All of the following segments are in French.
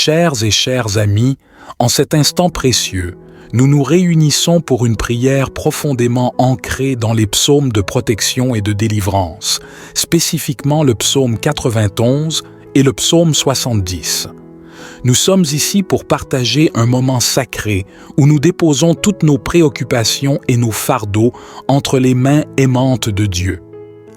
Chers et chers amis, en cet instant précieux, nous nous réunissons pour une prière profondément ancrée dans les psaumes de protection et de délivrance, spécifiquement le psaume 91 et le psaume 70. Nous sommes ici pour partager un moment sacré où nous déposons toutes nos préoccupations et nos fardeaux entre les mains aimantes de Dieu.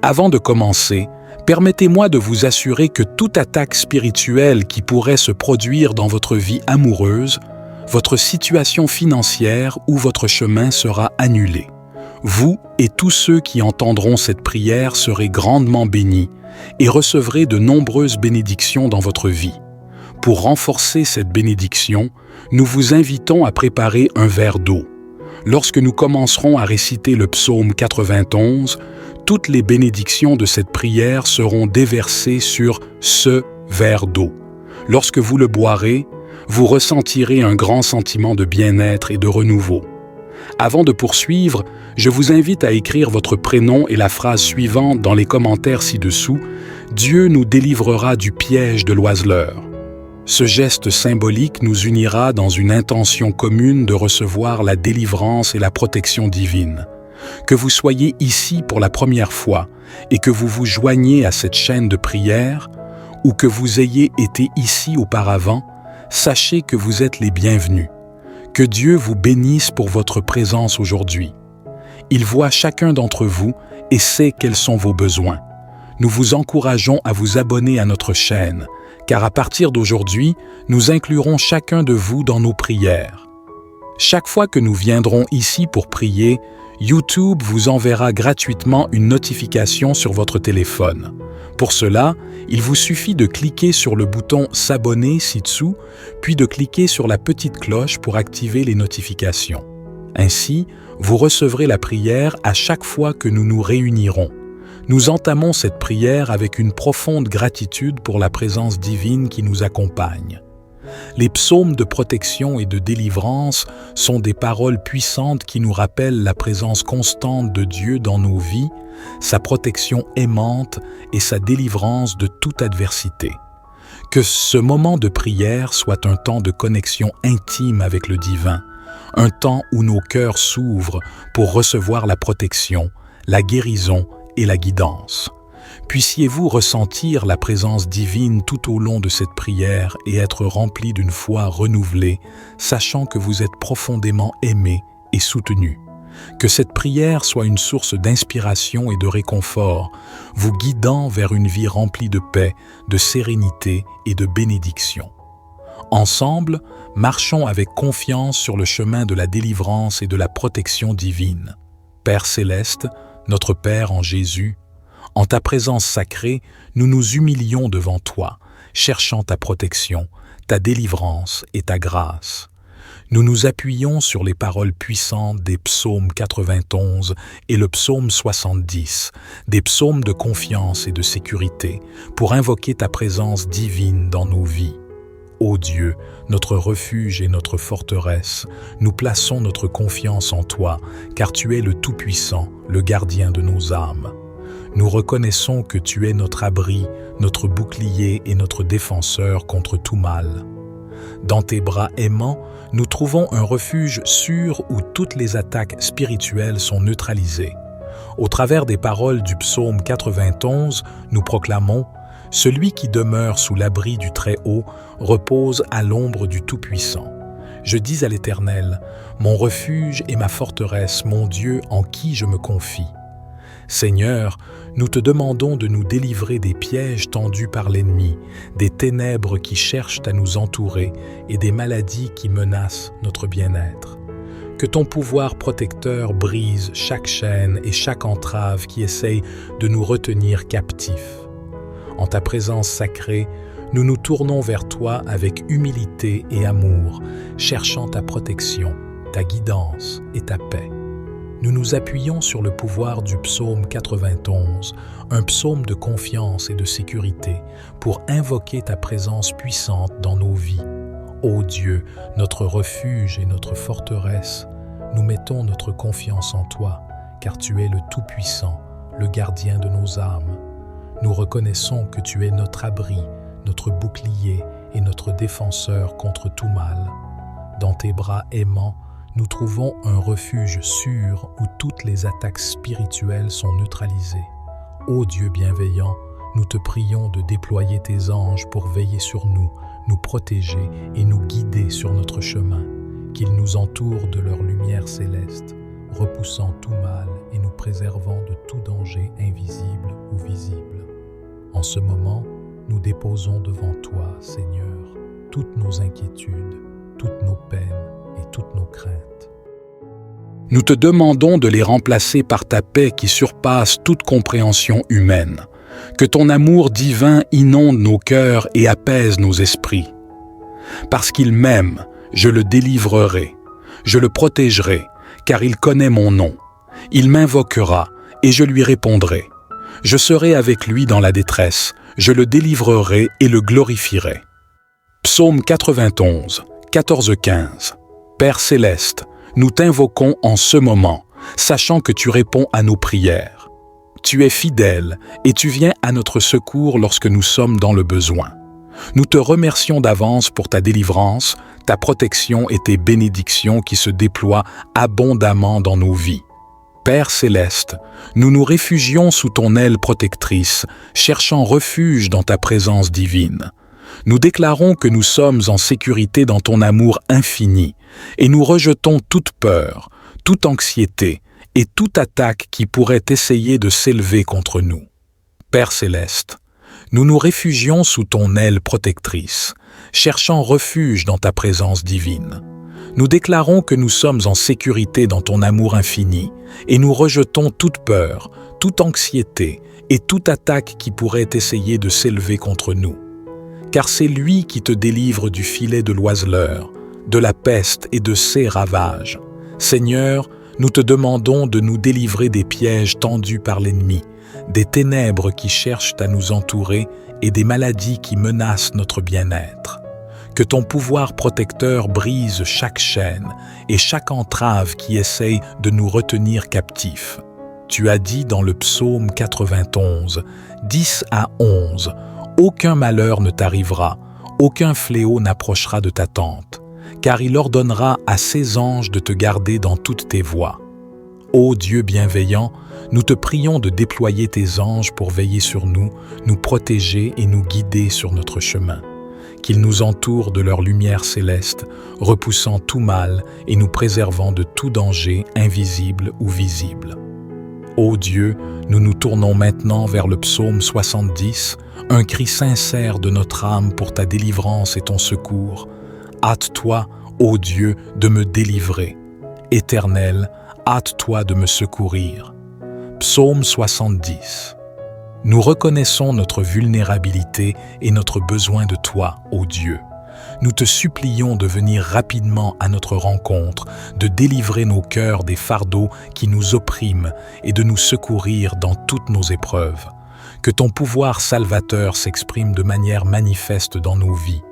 Avant de commencer, permettez-moi de vous assurer que toute attaque spirituelle qui pourrait se produire dans votre vie amoureuse, votre situation financière ou votre chemin sera annulé. Vous et tous ceux qui entendront cette prière serez grandement bénis et recevrez de nombreuses bénédictions dans votre vie. Pour renforcer cette bénédiction, nous vous invitons à préparer un verre d'eau. Lorsque nous commencerons à réciter le psaume 91, toutes les bénédictions de cette prière seront déversées sur ce verre d'eau. Lorsque vous le boirez, vous ressentirez un grand sentiment de bien-être et de renouveau. Avant de poursuivre, je vous invite à écrire votre prénom et la phrase suivante dans les commentaires ci-dessous « Dieu nous délivrera du piège de l'oiseleur ». Ce geste symbolique nous unira dans une intention commune de recevoir la délivrance et la protection divine. Que vous soyez ici pour la première fois et que vous vous joigniez à cette chaîne de prière, ou que vous ayez été ici auparavant, sachez que vous êtes les bienvenus. Que Dieu vous bénisse pour votre présence aujourd'hui. Il voit chacun d'entre vous et sait quels sont vos besoins. Nous vous encourageons à vous abonner à notre chaîne, car à partir d'aujourd'hui, nous inclurons chacun de vous dans nos prières. Chaque fois que nous viendrons ici pour prier, YouTube vous enverra gratuitement une notification sur votre téléphone. Pour cela, il vous suffit de cliquer sur le bouton « S'abonner » ci-dessous, puis de cliquer sur la petite cloche pour activer les notifications. Ainsi, vous recevrez la prière à chaque fois que nous nous réunirons. Nous entamons cette prière avec une profonde gratitude pour la présence divine qui nous accompagne. Les psaumes de protection et de délivrance sont des paroles puissantes qui nous rappellent la présence constante de Dieu dans nos vies, sa protection aimante et sa délivrance de toute adversité. Que ce moment de prière soit un temps de connexion intime avec le divin, un temps où nos cœurs s'ouvrent pour recevoir la protection, la guérison et la guidance. Puissiez-vous ressentir la présence divine tout au long de cette prière et être remplis d'une foi renouvelée, sachant que vous êtes profondément aimés et soutenus. Que cette prière soit une source d'inspiration et de réconfort, vous guidant vers une vie remplie de paix, de sérénité et de bénédiction. Ensemble, marchons avec confiance sur le chemin de la délivrance et de la protection divine. Père céleste, notre Père en Jésus, en ta présence sacrée, nous nous humilions devant toi, cherchant ta protection, ta délivrance et ta grâce. Nous nous appuyons sur les paroles puissantes des psaumes 91 et le psaume 70, des psaumes de confiance et de sécurité, pour invoquer ta présence divine dans nos vies. Ô Dieu, notre refuge et notre forteresse, nous plaçons notre confiance en toi, car tu es le Tout-Puissant, le gardien de nos âmes. Nous reconnaissons que tu es notre abri, notre bouclier et notre défenseur contre tout mal. Dans tes bras aimants, nous trouvons un refuge sûr où toutes les attaques spirituelles sont neutralisées. Au travers des paroles du psaume 91, nous proclamons « Celui qui demeure sous l'abri du Très-Haut repose à l'ombre du Tout-Puissant. Je dis à l'Éternel, mon refuge et ma forteresse, mon Dieu en qui je me confie. » Seigneur, nous te demandons de nous délivrer des pièges tendus par l'ennemi, des ténèbres qui cherchent à nous entourer et des maladies qui menacent notre bien-être. Que ton pouvoir protecteur brise chaque chaîne et chaque entrave qui essaye de nous retenir captifs. En ta présence sacrée, nous nous tournons vers toi avec humilité et amour, cherchant ta protection, ta guidance et ta paix. Nous nous appuyons sur le pouvoir du psaume 91, un psaume de confiance et de sécurité, pour invoquer ta présence puissante dans nos vies. Ô Dieu, notre refuge et notre forteresse, nous mettons notre confiance en toi, car tu es le Tout-Puissant, le gardien de nos âmes. Nous reconnaissons que tu es notre abri, notre bouclier et notre défenseur contre tout mal. Dans tes bras aimants, nous trouvons un refuge sûr où toutes les attaques spirituelles sont neutralisées. Ô Dieu bienveillant, nous te prions de déployer tes anges pour veiller sur nous, nous protéger et nous guider sur notre chemin, qu'ils nous entourent de leur lumière céleste, repoussant tout mal et nous préservant de tout danger invisible ou visible. En ce moment, nous déposons devant toi, Seigneur, toutes nos inquiétudes, toutes nos peines et toutes nos craintes. Nous te demandons de les remplacer par ta paix qui surpasse toute compréhension humaine. Que ton amour divin inonde nos cœurs et apaise nos esprits. Parce qu'il m'aime, je le délivrerai, je le protégerai, car il connaît mon nom. Il m'invoquera et je lui répondrai. Je serai avec lui dans la détresse, je le délivrerai et le glorifierai. Psaume 91, 14-15. Père céleste, nous t'invoquons en ce moment, sachant que tu réponds à nos prières. Tu es fidèle et tu viens à notre secours lorsque nous sommes dans le besoin. Nous te remercions d'avance pour ta délivrance, ta protection et tes bénédictions qui se déploient abondamment dans nos vies. Père céleste, nous nous réfugions sous ton aile protectrice, cherchant refuge dans ta présence divine. Nous déclarons que nous sommes en sécurité dans ton amour infini et nous rejetons toute peur, toute anxiété et toute attaque qui pourrait essayer de s'élever contre nous. Père céleste, nous nous réfugions sous ton aile protectrice, cherchant refuge dans ta présence divine. Nous déclarons que nous sommes en sécurité dans ton amour infini et nous rejetons toute peur, toute anxiété et toute attaque qui pourrait essayer de s'élever contre nous. Car c'est lui qui te délivre du filet de l'oiseleur, de la peste et de ses ravages. Seigneur, nous te demandons de nous délivrer des pièges tendus par l'ennemi, des ténèbres qui cherchent à nous entourer et des maladies qui menacent notre bien-être. Que ton pouvoir protecteur brise chaque chaîne et chaque entrave qui essaye de nous retenir captifs. Tu as dit dans le psaume 91, 10-11, « Aucun malheur ne t'arrivera, aucun fléau n'approchera de ta tente, car il ordonnera à ses anges de te garder dans toutes tes voies. » Ô Dieu bienveillant, nous te prions de déployer tes anges pour veiller sur nous, nous protéger et nous guider sur notre chemin. Qu'ils nous entourent de leur lumière céleste, repoussant tout mal et nous préservant de tout danger invisible ou visible. Ô Dieu, nous nous tournons maintenant vers le psaume 70, un cri sincère de notre âme pour ta délivrance et ton secours. Hâte-toi, ô Dieu, de me délivrer. Éternel, hâte-toi de me secourir. Psaume 70. Nous reconnaissons notre vulnérabilité et notre besoin de toi, ô Dieu. Nous te supplions de venir rapidement à notre rencontre, de délivrer nos cœurs des fardeaux qui nous oppriment et de nous secourir dans toutes nos épreuves. Que ton pouvoir salvateur s'exprime de manière manifeste dans nos vies.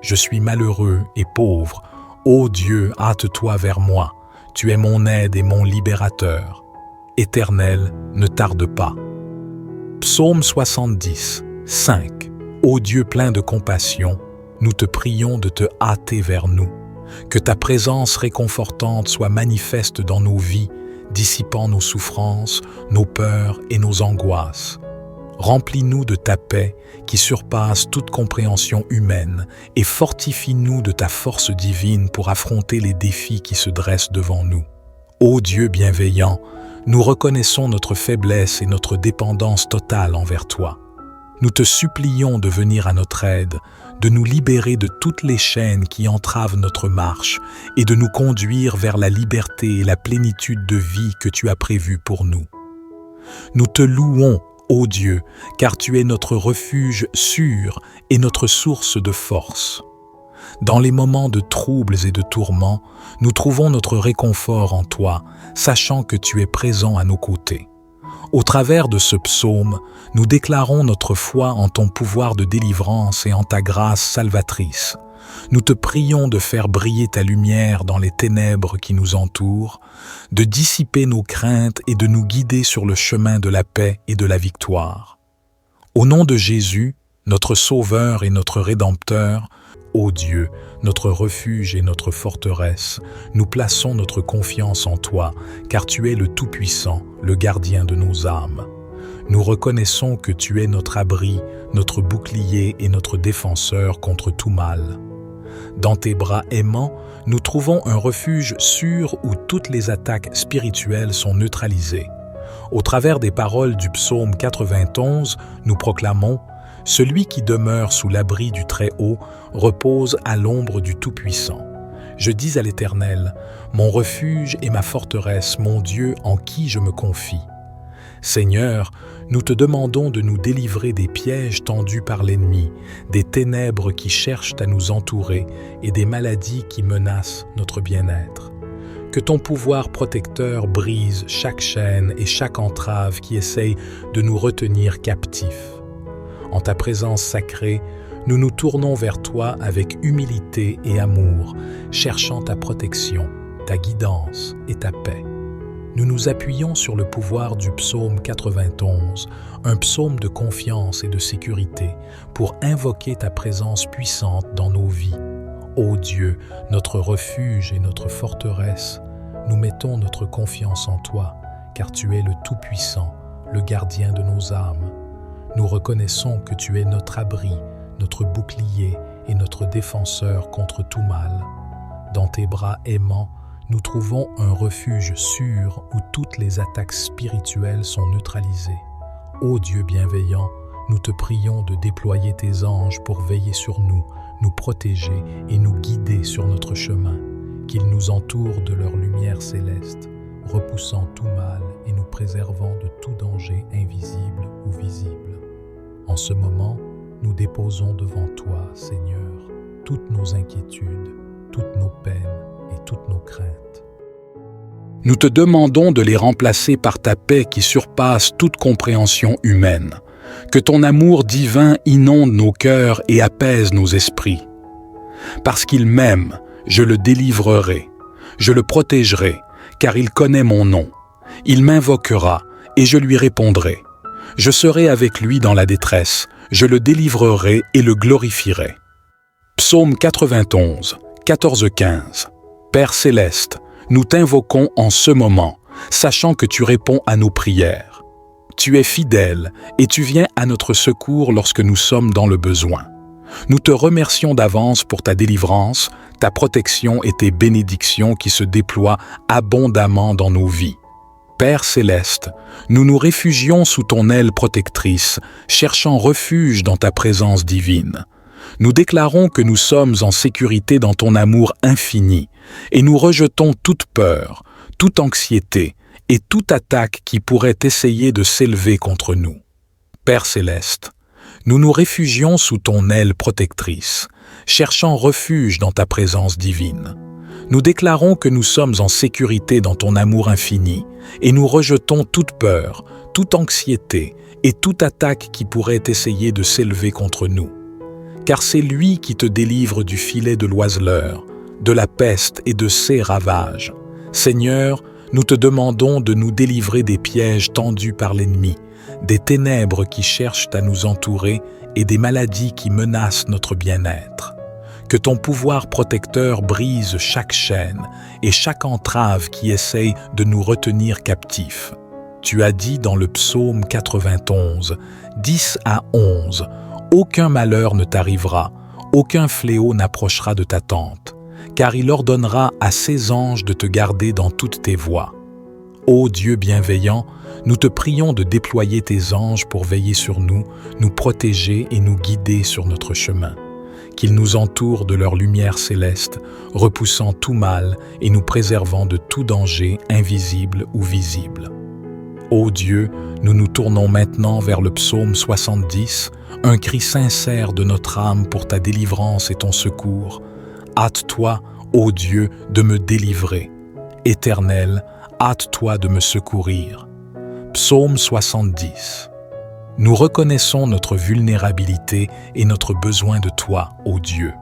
Je suis malheureux et pauvre. Ô Dieu, hâte-toi vers moi. Tu es mon aide et mon libérateur. Éternel, ne tarde pas. Psaume 70, 5. Ô Dieu plein de compassion, nous te prions de te hâter vers nous. Que ta présence réconfortante soit manifeste dans nos vies, dissipant nos souffrances, nos peurs et nos angoisses. Remplis-nous de ta paix qui surpasse toute compréhension humaine et fortifie-nous de ta force divine pour affronter les défis qui se dressent devant nous. Ô Dieu bienveillant, nous reconnaissons notre faiblesse et notre dépendance totale envers toi. Nous te supplions de venir à notre aide, de nous libérer de toutes les chaînes qui entravent notre marche et de nous conduire vers la liberté et la plénitude de vie que tu as prévue pour nous. Nous te louons, ô Dieu, car tu es notre refuge sûr et notre source de force. Dans les moments de troubles et de tourments, nous trouvons notre réconfort en toi, sachant que tu es présent à nos côtés. Au travers de ce psaume, nous déclarons notre foi en ton pouvoir de délivrance et en ta grâce salvatrice. Nous te prions de faire briller ta lumière dans les ténèbres qui nous entourent, de dissiper nos craintes et de nous guider sur le chemin de la paix et de la victoire. Au nom de Jésus, notre Sauveur et notre Rédempteur, Ô Dieu, notre refuge et notre forteresse, nous plaçons notre confiance en toi, car tu es le Tout-Puissant, le gardien de nos âmes. Nous reconnaissons que tu es notre abri, notre bouclier et notre défenseur contre tout mal. Dans tes bras aimants, nous trouvons un refuge sûr où toutes les attaques spirituelles sont neutralisées. Au travers des paroles du psaume 91, nous proclamons « Celui qui demeure sous l'abri du Très-Haut repose à l'ombre du Tout-Puissant. Je dis à l'Éternel, mon refuge et ma forteresse, mon Dieu en qui je me confie. » Seigneur, nous te demandons de nous délivrer des pièges tendus par l'ennemi, des ténèbres qui cherchent à nous entourer et des maladies qui menacent notre bien-être. Que ton pouvoir protecteur brise chaque chaîne et chaque entrave qui essaye de nous retenir captifs. En ta présence sacrée, nous nous tournons vers toi avec humilité et amour, cherchant ta protection, ta guidance et ta paix. Nous nous appuyons sur le pouvoir du psaume 91, un psaume de confiance et de sécurité, pour invoquer ta présence puissante dans nos vies. Ô Dieu, notre refuge et notre forteresse, nous mettons notre confiance en toi, car tu es le Tout-Puissant, le gardien de nos âmes. Nous reconnaissons que tu es notre abri, notre bouclier et notre défenseur contre tout mal. Dans tes bras aimants, nous trouvons un refuge sûr où toutes les attaques spirituelles sont neutralisées. Ô Dieu bienveillant, nous te prions de déployer tes anges pour veiller sur nous, nous protéger et nous guider sur notre chemin, qu'ils nous entourent de leur lumière céleste, repoussant tout mal et nous préservant de tout danger invisible ou visible. En ce moment, nous déposons devant toi, Seigneur, toutes nos inquiétudes, toutes nos peines et toutes nos craintes. Nous te demandons de les remplacer par ta paix qui surpasse toute compréhension humaine. Que ton amour divin inonde nos cœurs et apaise nos esprits. Parce qu'il m'aime, je le délivrerai, je le protégerai, car il connaît mon nom. Il m'invoquera et je lui répondrai. Je serai avec lui dans la détresse, je le délivrerai et le glorifierai. Psaume 91, 14-15. Père céleste, nous t'invoquons en ce moment, sachant que tu réponds à nos prières. Tu es fidèle et tu viens à notre secours lorsque nous sommes dans le besoin. Nous te remercions d'avance pour ta délivrance, ta protection et tes bénédictions qui se déploient abondamment dans nos vies. Père céleste, nous nous réfugions sous ton aile protectrice, cherchant refuge dans ta présence divine. Nous déclarons que nous sommes en sécurité dans ton amour infini et nous rejetons toute peur, toute anxiété et toute attaque qui pourrait essayer de s'élever contre nous. Père céleste, nous nous réfugions sous ton aile protectrice, cherchant refuge dans ta présence divine. Nous déclarons que nous sommes en sécurité dans ton amour infini et nous rejetons toute peur, toute anxiété et toute attaque qui pourrait essayer de s'élever contre nous. Car c'est lui qui te délivre du filet de l'oiseleur, de la peste et de ses ravages. Seigneur, nous te demandons de nous délivrer des pièges tendus par l'ennemi, des ténèbres qui cherchent à nous entourer et des maladies qui menacent notre bien-être. Que ton pouvoir protecteur brise chaque chaîne et chaque entrave qui essaye de nous retenir captifs. Tu as dit dans le psaume 91, 10-11, « Aucun malheur ne t'arrivera, aucun fléau n'approchera de ta tente, car il ordonnera à ses anges de te garder dans toutes tes voies. » Ô Dieu bienveillant, nous te prions de déployer tes anges pour veiller sur nous, nous protéger et nous guider sur notre chemin. Qu'ils nous entourent de leur lumière céleste, repoussant tout mal et nous préservant de tout danger invisible ou visible. Ô Dieu, nous nous tournons maintenant vers le psaume 70, un cri sincère de notre âme pour ta délivrance et ton secours. Hâte-toi, ô Dieu, de me délivrer. Éternel, hâte-toi de me secourir. Psaume 70. Nous reconnaissons notre vulnérabilité et notre besoin de toi, ô Dieu.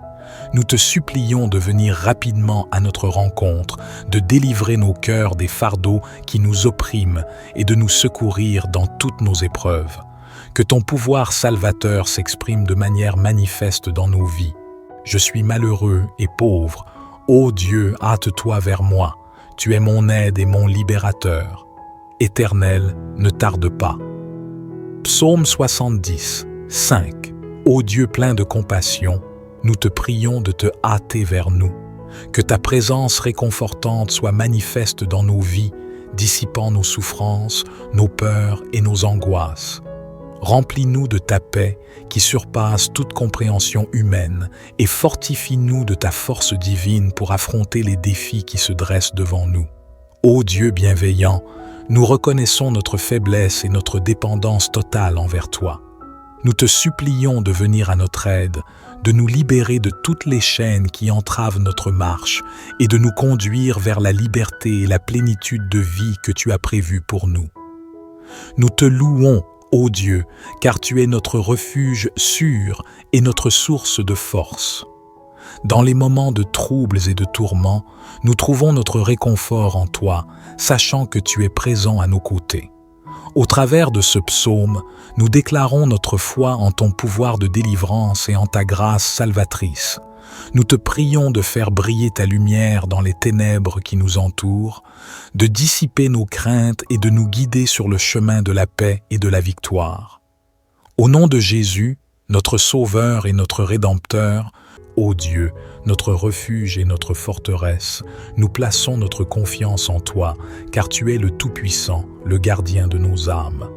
Nous te supplions de venir rapidement à notre rencontre, de délivrer nos cœurs des fardeaux qui nous oppriment et de nous secourir dans toutes nos épreuves. Que ton pouvoir salvateur s'exprime de manière manifeste dans nos vies. Je suis malheureux et pauvre. Ô Dieu, hâte-toi vers moi. Tu es mon aide et mon libérateur. Éternel, ne tarde pas. Psaume 70, 5. Ô Dieu plein de compassion, nous te prions de te hâter vers nous. Que ta présence réconfortante soit manifeste dans nos vies, dissipant nos souffrances, nos peurs et nos angoisses. Remplis-nous de ta paix qui surpasse toute compréhension humaine et fortifie-nous de ta force divine pour affronter les défis qui se dressent devant nous. Ô Dieu bienveillant, nous reconnaissons notre faiblesse et notre dépendance totale envers toi. Nous te supplions de venir à notre aide, de nous libérer de toutes les chaînes qui entravent notre marche et de nous conduire vers la liberté et la plénitude de vie que tu as prévue pour nous. Nous te louons, ô Dieu, car tu es notre refuge sûr et notre source de force. Dans les moments de troubles et de tourments, nous trouvons notre réconfort en toi, sachant que tu es présent à nos côtés. Au travers de ce psaume, nous déclarons notre foi en ton pouvoir de délivrance et en ta grâce salvatrice. Nous te prions de faire briller ta lumière dans les ténèbres qui nous entourent, de dissiper nos craintes et de nous guider sur le chemin de la paix et de la victoire. Au nom de Jésus, notre Sauveur et notre Rédempteur, ô Dieu, notre refuge et notre forteresse, nous plaçons notre confiance en toi, car tu es le Tout-Puissant, le gardien de nos âmes.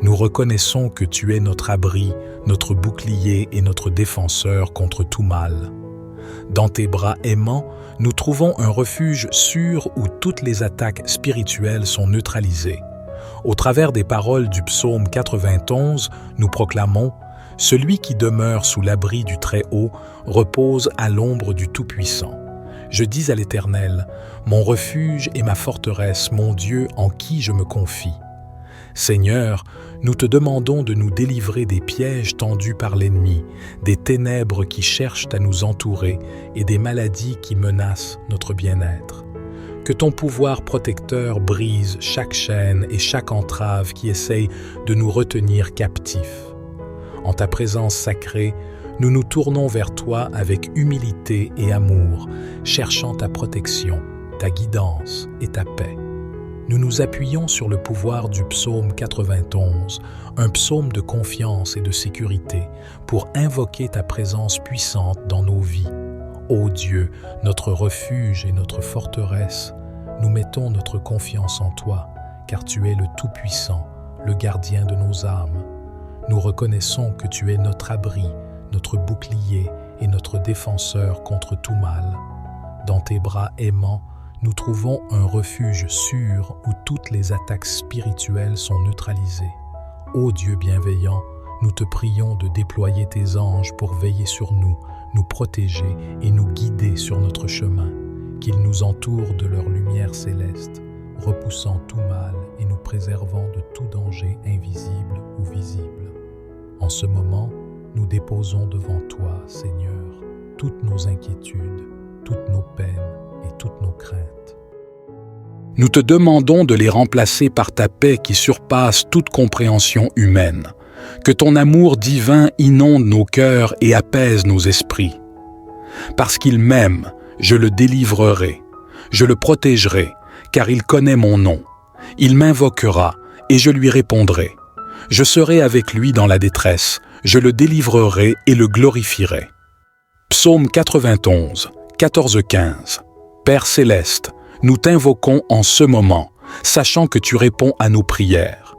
Nous reconnaissons que tu es notre abri, notre bouclier et notre défenseur contre tout mal. Dans tes bras aimants, nous trouvons un refuge sûr où toutes les attaques spirituelles sont neutralisées. Au travers des paroles du psaume 91, nous proclamons « Celui qui demeure sous l'abri du Très-Haut repose à l'ombre du Tout-Puissant. Je dis à l'Éternel, mon refuge et ma forteresse, mon Dieu en qui je me confie. » Seigneur, nous te demandons de nous délivrer des pièges tendus par l'ennemi, des ténèbres qui cherchent à nous entourer et des maladies qui menacent notre bien-être. Que ton pouvoir protecteur brise chaque chaîne et chaque entrave qui essaye de nous retenir captifs. En ta présence sacrée, nous nous tournons vers toi avec humilité et amour, cherchant ta protection, ta guidance et ta paix. Nous nous appuyons sur le pouvoir du psaume 91, un psaume de confiance et de sécurité, pour invoquer ta présence puissante dans nos vies. Ô Dieu, notre refuge et notre forteresse, nous mettons notre confiance en toi, car tu es le Tout-Puissant, le gardien de nos âmes. Nous reconnaissons que tu es notre abri, notre bouclier et notre défenseur contre tout mal. Dans tes bras aimants, nous trouvons un refuge sûr où toutes les attaques spirituelles sont neutralisées. Ô Dieu bienveillant, nous te prions de déployer tes anges pour veiller sur nous, nous protéger et nous guider sur notre chemin, qu'ils nous entourent de leur lumière céleste, repoussant tout mal et nous préservant de tout danger invisible ou visible. En ce moment, nous déposons devant toi, Seigneur, toutes nos inquiétudes, toutes nos peines et toutes nos craintes. Nous te demandons de les remplacer par ta paix qui surpasse toute compréhension humaine. Que ton amour divin inonde nos cœurs et apaise nos esprits. Parce qu'il m'aime, je le délivrerai, je le protégerai, car il connaît mon nom. Il m'invoquera et je lui répondrai. Je serai avec lui dans la détresse, je le délivrerai et le glorifierai. Psaume 91, 14-15. Père céleste, nous t'invoquons en ce moment, sachant que tu réponds à nos prières.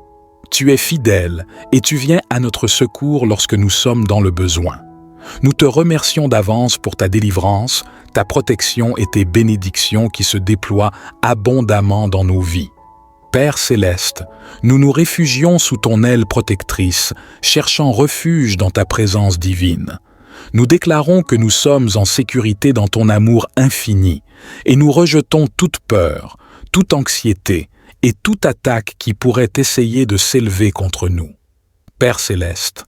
Tu es fidèle et tu viens à notre secours lorsque nous sommes dans le besoin. Nous te remercions d'avance pour ta délivrance, ta protection et tes bénédictions qui se déploient abondamment dans nos vies. Père céleste, nous nous réfugions sous ton aile protectrice, cherchant refuge dans ta présence divine. Nous déclarons que nous sommes en sécurité dans ton amour infini et nous rejetons toute peur, toute anxiété et toute attaque qui pourrait essayer de s'élever contre nous. Père céleste,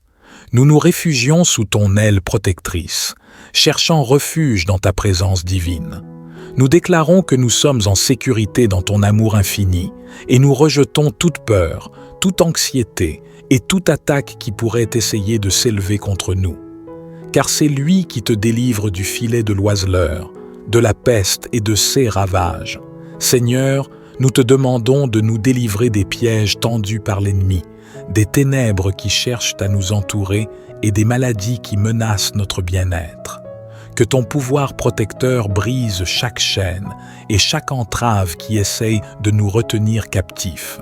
nous nous réfugions sous ton aile protectrice, cherchant refuge dans ta présence divine. Nous déclarons que nous sommes en sécurité dans ton amour infini et nous rejetons toute peur, toute anxiété et toute attaque qui pourrait essayer de s'élever contre nous. car c'est lui qui te délivre du filet de l'oiseleur, de la peste et de ses ravages. Seigneur, nous te demandons de nous délivrer des pièges tendus par l'ennemi, des ténèbres qui cherchent à nous entourer et des maladies qui menacent notre bien-être. Que ton pouvoir protecteur brise chaque chaîne et chaque entrave qui essaye de nous retenir captifs.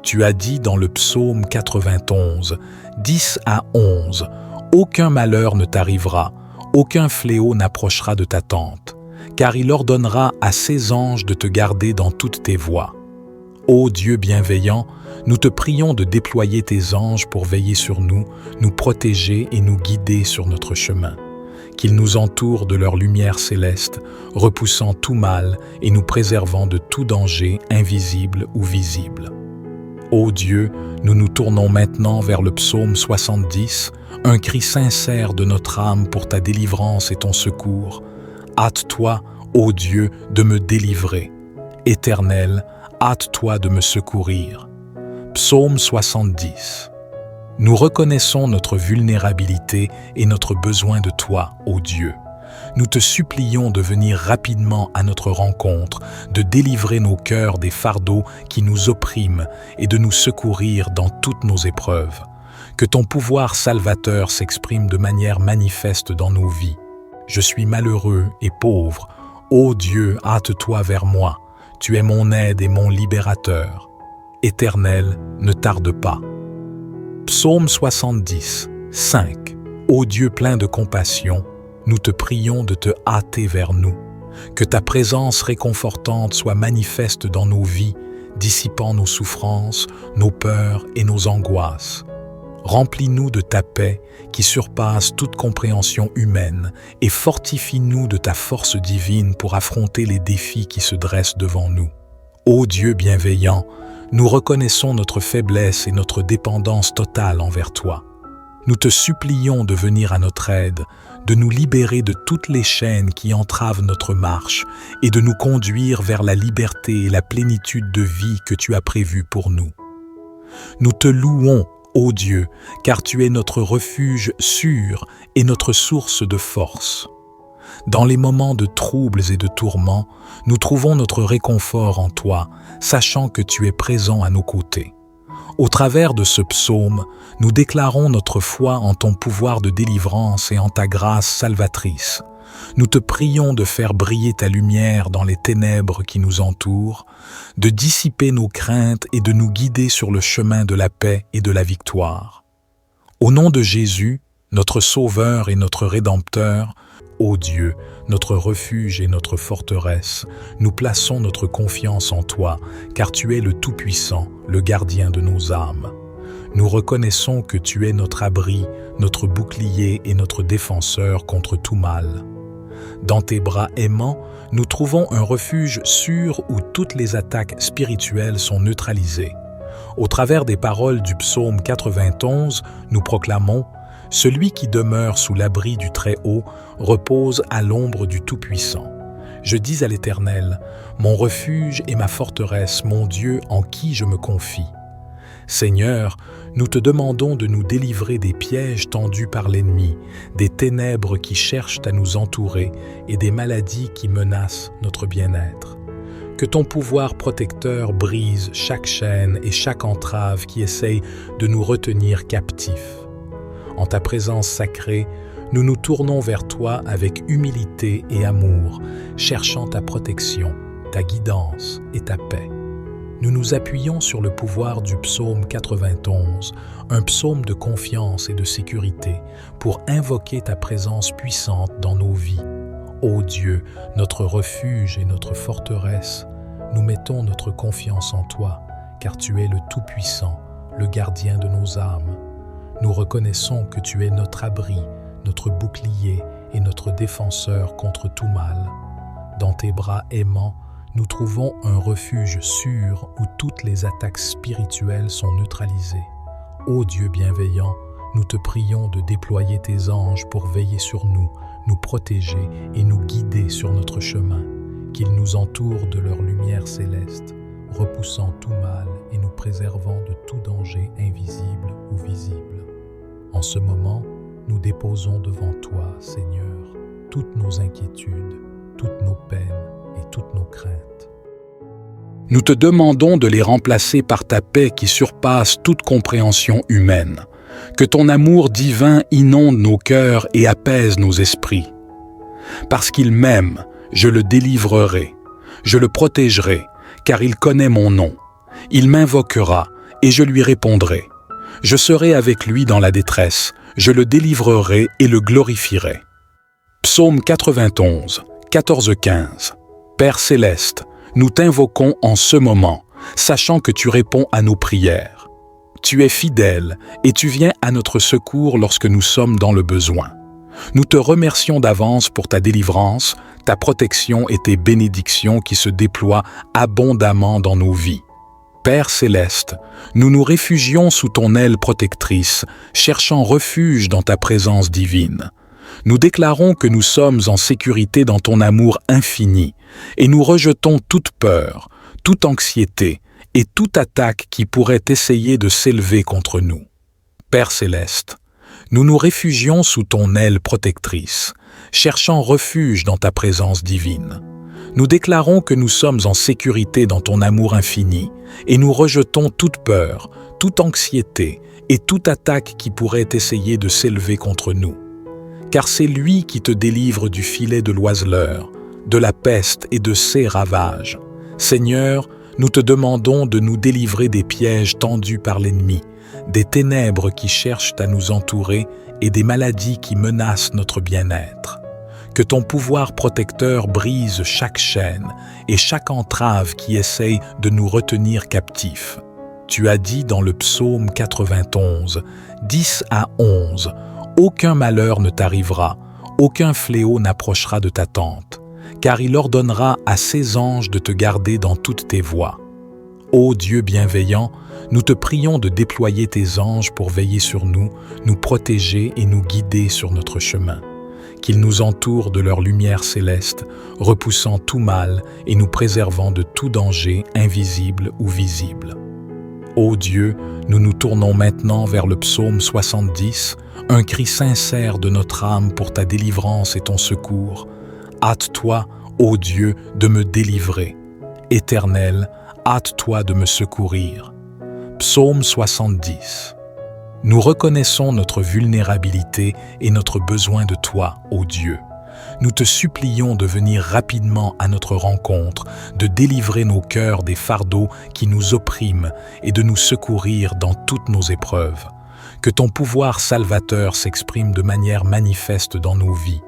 Tu as dit dans le psaume 91, 10 à 11, « Aucun malheur ne t'arrivera, aucun fléau n'approchera de ta tente, car il ordonnera à ses anges de te garder dans toutes tes voies. » Ô Dieu bienveillant, nous te prions de déployer tes anges pour veiller sur nous, nous protéger et nous guider sur notre chemin. Qu'ils nous entourent de leur lumière céleste, repoussant tout mal et nous préservant de tout danger invisible ou visible. Ô Dieu, nous nous tournons maintenant vers le psaume 70, un cri sincère de notre âme pour ta délivrance et ton secours. Hâte-toi, ô Dieu, de me délivrer. Éternel, hâte-toi de me secourir. Psaume 70. Nous reconnaissons notre vulnérabilité et notre besoin de toi, ô Dieu. Nous te supplions de venir rapidement à notre rencontre, de délivrer nos cœurs des fardeaux qui nous oppriment et de nous secourir dans toutes nos épreuves. Que ton pouvoir salvateur s'exprime de manière manifeste dans nos vies. Je suis malheureux et pauvre. Ô Dieu, hâte-toi vers moi. Tu es mon aide et mon libérateur. Éternel, ne tarde pas. Psaume 70, 5. Ô Dieu plein de compassion, nous te prions de te hâter vers nous. Que ta présence réconfortante soit manifeste dans nos vies, dissipant nos souffrances, nos peurs et nos angoisses. Remplis-nous de ta paix qui surpasse toute compréhension humaine et fortifie-nous de ta force divine pour affronter les défis qui se dressent devant nous. Ô Dieu bienveillant, nous reconnaissons notre faiblesse et notre dépendance totale envers toi. Nous te supplions de venir à notre aide, de nous libérer de toutes les chaînes qui entravent notre marche et de nous conduire vers la liberté et la plénitude de vie que tu as prévue pour nous. Nous te louons, ô Dieu, car tu es notre refuge sûr et notre source de force. Dans les moments de troubles et de tourments, nous trouvons notre réconfort en toi, sachant que tu es présent à nos côtés. Au travers de ce psaume, nous déclarons notre foi en ton pouvoir de délivrance et en ta grâce salvatrice. Nous te prions de faire briller ta lumière dans les ténèbres qui nous entourent, de dissiper nos craintes et de nous guider sur le chemin de la paix et de la victoire. Au nom de Jésus, notre Sauveur et notre Rédempteur, ô Dieu, notre refuge et notre forteresse, nous plaçons notre confiance en toi, car tu es le Tout-Puissant, le gardien de nos âmes. Nous reconnaissons que tu es notre abri, notre bouclier et notre défenseur contre tout mal. Dans tes bras aimants, nous trouvons un refuge sûr où toutes les attaques spirituelles sont neutralisées. Au travers des paroles du psaume 91, nous proclamons « Celui qui demeure sous l'abri du Très-Haut repose à l'ombre du Tout-Puissant. Je dis à l'Éternel, mon refuge et ma forteresse, mon Dieu en qui je me confie. Seigneur, nous te demandons de nous délivrer des pièges tendus par l'ennemi, des ténèbres qui cherchent à nous entourer et des maladies qui menacent notre bien-être. Que ton pouvoir protecteur brise chaque chaîne et chaque entrave qui essaye de nous retenir captifs. En ta présence sacrée, nous nous tournons vers toi avec humilité et amour, cherchant ta protection, ta guidance et ta paix. Nous nous appuyons sur le pouvoir du psaume 91, un psaume de confiance et de sécurité, pour invoquer ta présence puissante dans nos vies. Ô Dieu, notre refuge et notre forteresse, nous mettons notre confiance en toi, car tu es le Tout-Puissant, le gardien de nos âmes. Nous reconnaissons que tu es notre abri, notre bouclier et notre défenseur contre tout mal. Dans tes bras aimants, nous trouvons un refuge sûr où toutes les attaques spirituelles sont neutralisées. Ô Dieu bienveillant, nous te prions de déployer tes anges pour veiller sur nous, nous protéger et nous guider sur notre chemin, qu'ils nous entourent de leur lumière céleste, repoussant tout mal et nous préservant de tout danger invisible ou visible. En ce moment, Nous déposons devant toi, Seigneur, toutes nos inquiétudes, toutes nos peines et toutes nos craintes. Nous te demandons de les remplacer par ta paix qui surpasse toute compréhension humaine. Que ton amour divin inonde nos cœurs et apaise nos esprits. Parce qu'il m'aime, je le délivrerai, je le protégerai, car il connaît mon nom. Il m'invoquera et je lui répondrai. Je serai avec lui dans la détresse, je le délivrerai et le glorifierai. Psaume 91, 14-15. Père céleste, nous t'invoquons en ce moment, sachant que tu réponds à nos prières. Tu es fidèle et tu viens à notre secours lorsque nous sommes dans le besoin. Nous te remercions d'avance pour ta délivrance, ta protection et tes bénédictions qui se déploient abondamment dans nos vies. Père céleste, nous nous réfugions sous ton aile protectrice, cherchant refuge dans ta présence divine. Nous déclarons que nous sommes en sécurité dans ton amour infini et nous rejetons toute peur, toute anxiété et toute attaque qui pourrait essayer de s'élever contre nous. Père céleste, nous nous réfugions sous ton aile protectrice, cherchant refuge dans ta présence divine. Nous déclarons que nous sommes en sécurité dans ton amour infini et nous rejetons toute peur, toute anxiété et toute attaque qui pourrait essayer de s'élever contre nous. Car c'est lui qui te délivre du filet de l'oiseleur, de la peste et de ses ravages. Seigneur, nous te demandons de nous délivrer des pièges tendus par l'ennemi, des ténèbres qui cherchent à nous entourer et des maladies qui menacent notre bien-être. Que ton pouvoir protecteur brise chaque chaîne et chaque entrave qui essaye de nous retenir captifs. Tu as dit dans le psaume 91, 10-11, « Aucun malheur ne t'arrivera, aucun fléau n'approchera de ta tente, car il ordonnera à ses anges de te garder dans toutes tes voies. » Ô Dieu bienveillant, nous te prions de déployer tes anges pour veiller sur nous protéger et nous guider sur notre chemin. Qu'ils nous entourent de leur lumière céleste, repoussant tout mal et nous préservant de tout danger invisible ou visible. Ô Dieu, nous nous tournons maintenant vers le psaume 70, un cri sincère de notre âme pour ta délivrance et ton secours. Hâte-toi, ô Dieu, de me délivrer. Éternel, hâte-toi de me secourir. Psaume 70. Nous reconnaissons notre vulnérabilité et notre besoin de toi, ô Dieu. Nous te supplions de venir rapidement à notre rencontre, de délivrer nos cœurs des fardeaux qui nous oppriment et de nous secourir dans toutes nos épreuves. Que ton pouvoir salvateur s'exprime de manière manifeste dans nos vies.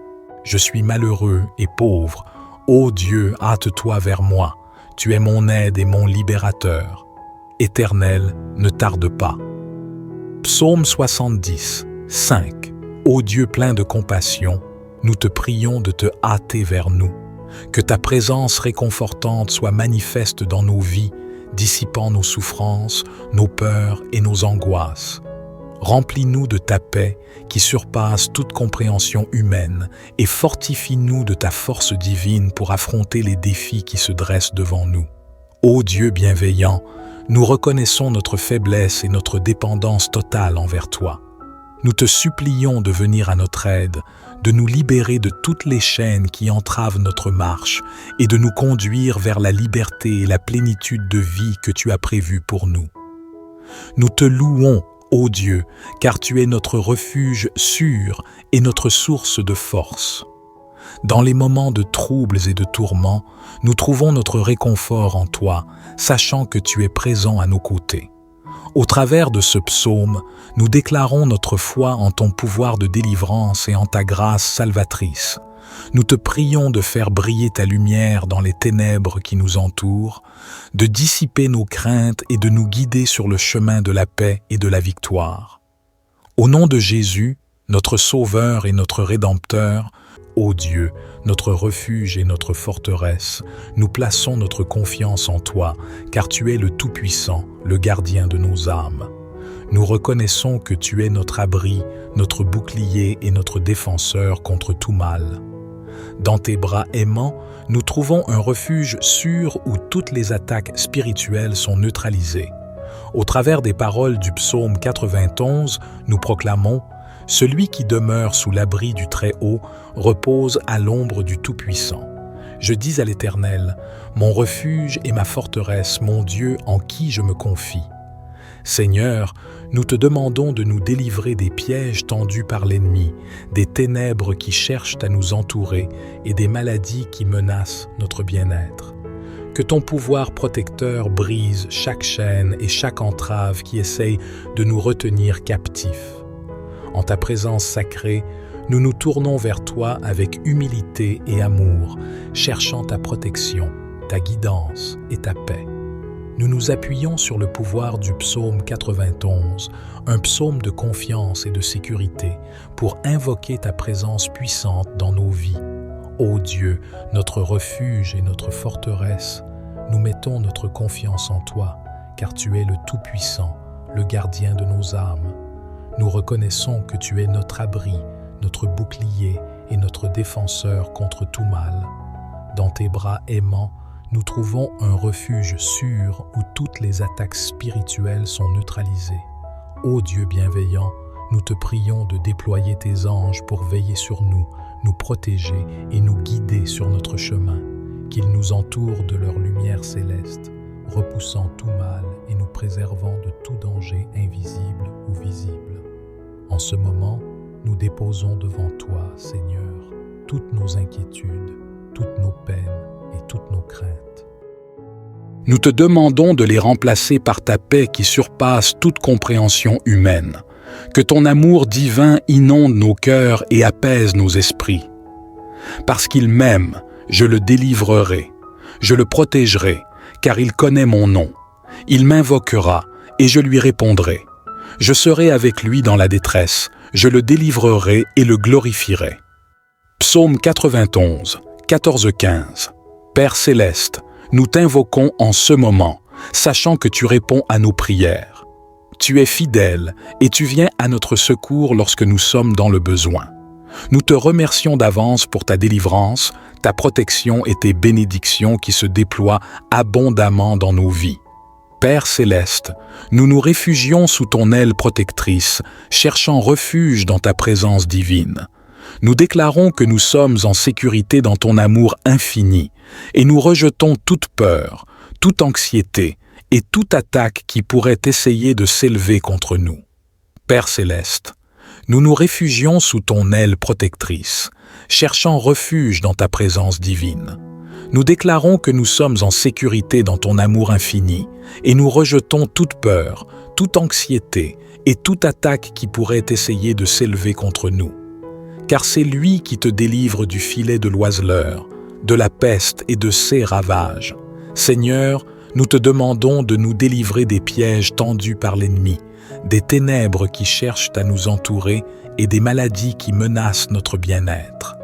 Je suis malheureux et pauvre. Ô Dieu, hâte-toi vers moi. Tu es mon aide et mon libérateur. Éternel, ne tarde pas. Psaume 70, 5. Ô Dieu plein de compassion, nous te prions de te hâter vers nous. Que ta présence réconfortante soit manifeste dans nos vies, dissipant nos souffrances, nos peurs et nos angoisses. Remplis-nous de ta paix qui surpasse toute compréhension humaine et fortifie-nous de ta force divine pour affronter les défis qui se dressent devant nous. Ô Dieu bienveillant, nous reconnaissons notre faiblesse et notre dépendance totale envers toi. Nous te supplions de venir à notre aide, de nous libérer de toutes les chaînes qui entravent notre marche et de nous conduire vers la liberté et la plénitude de vie que tu as prévue pour nous. Nous te louons, ô Dieu, car tu es notre refuge sûr et notre source de force. Dans les moments de troubles et de tourments, nous trouvons notre réconfort en toi, sachant que tu es présent à nos côtés. Au travers de ce psaume, nous déclarons notre foi en ton pouvoir de délivrance et en ta grâce salvatrice. Nous te prions de faire briller ta lumière dans les ténèbres qui nous entourent, de dissiper nos craintes et de nous guider sur le chemin de la paix et de la victoire. Au nom de Jésus, notre Sauveur et notre Rédempteur, ô Dieu, notre refuge et notre forteresse, nous plaçons notre confiance en toi, car tu es le Tout-Puissant, le gardien de nos âmes. Nous reconnaissons que tu es notre abri, notre bouclier et notre défenseur contre tout mal. Dans tes bras aimants, nous trouvons un refuge sûr où toutes les attaques spirituelles sont neutralisées. Au travers des paroles du psaume 91, nous proclamons « Celui qui demeure sous l'abri du Très-Haut repose à l'ombre du Tout-Puissant. Je dis à l'Éternel, mon refuge et ma forteresse, mon Dieu en qui je me confie. Seigneur, nous te demandons de nous délivrer des pièges tendus par l'ennemi, des ténèbres qui cherchent à nous entourer et des maladies qui menacent notre bien-être. Que ton pouvoir protecteur brise chaque chaîne et chaque entrave qui essaye de nous retenir captifs. En ta présence sacrée, nous nous tournons vers toi avec humilité et amour, cherchant ta protection, ta guidance et ta paix. Nous nous appuyons sur le pouvoir du psaume 91, un psaume de confiance et de sécurité, pour invoquer ta présence puissante dans nos vies. Ô Dieu, notre refuge et notre forteresse, nous mettons notre confiance en toi, car tu es le Tout-Puissant, le gardien de nos âmes. Nous reconnaissons que tu es notre abri, notre bouclier et notre défenseur contre tout mal. Dans tes bras aimants, nous trouvons un refuge sûr où toutes les attaques spirituelles sont neutralisées. Ô Dieu bienveillant, nous te prions de déployer tes anges pour veiller sur nous, nous protéger et nous guider sur notre chemin, qu'ils nous entourent de leur lumière céleste, repoussant tout mal et nous préservant de tout danger invisible ou visible. En ce moment, nous déposons devant toi, Seigneur, toutes nos inquiétudes, toutes nos peines et toutes nos craintes. Nous te demandons de les remplacer par ta paix qui surpasse toute compréhension humaine. Que ton amour divin inonde nos cœurs et apaise nos esprits. Parce qu'il m'aime, je le délivrerai, je le protégerai, car il connaît mon nom. Il m'invoquera et je lui répondrai. Je serai avec lui dans la détresse, je le délivrerai et le glorifierai. Psaume 91, 14-15. Père céleste, nous t'invoquons en ce moment, sachant que tu réponds à nos prières. Tu es fidèle et tu viens à notre secours lorsque nous sommes dans le besoin. Nous te remercions d'avance pour ta délivrance, ta protection et tes bénédictions qui se déploient abondamment dans nos vies. Père céleste, nous nous réfugions sous ton aile protectrice, cherchant refuge dans ta présence divine. Nous déclarons que nous sommes en sécurité dans ton amour infini et nous rejetons toute peur, toute anxiété et toute attaque qui pourrait essayer de s'élever contre nous. Père céleste, nous nous réfugions sous ton aile protectrice, cherchant refuge dans ta présence divine. Nous déclarons que nous sommes en sécurité dans ton amour infini et nous rejetons toute peur, toute anxiété et toute attaque qui pourrait essayer de s'élever contre nous. Car c'est lui qui te délivre du filet de l'oiseleur, de la peste et de ses ravages. Seigneur, nous te demandons de nous délivrer des pièges tendus par l'ennemi, des ténèbres qui cherchent à nous entourer et des maladies qui menacent notre bien-être.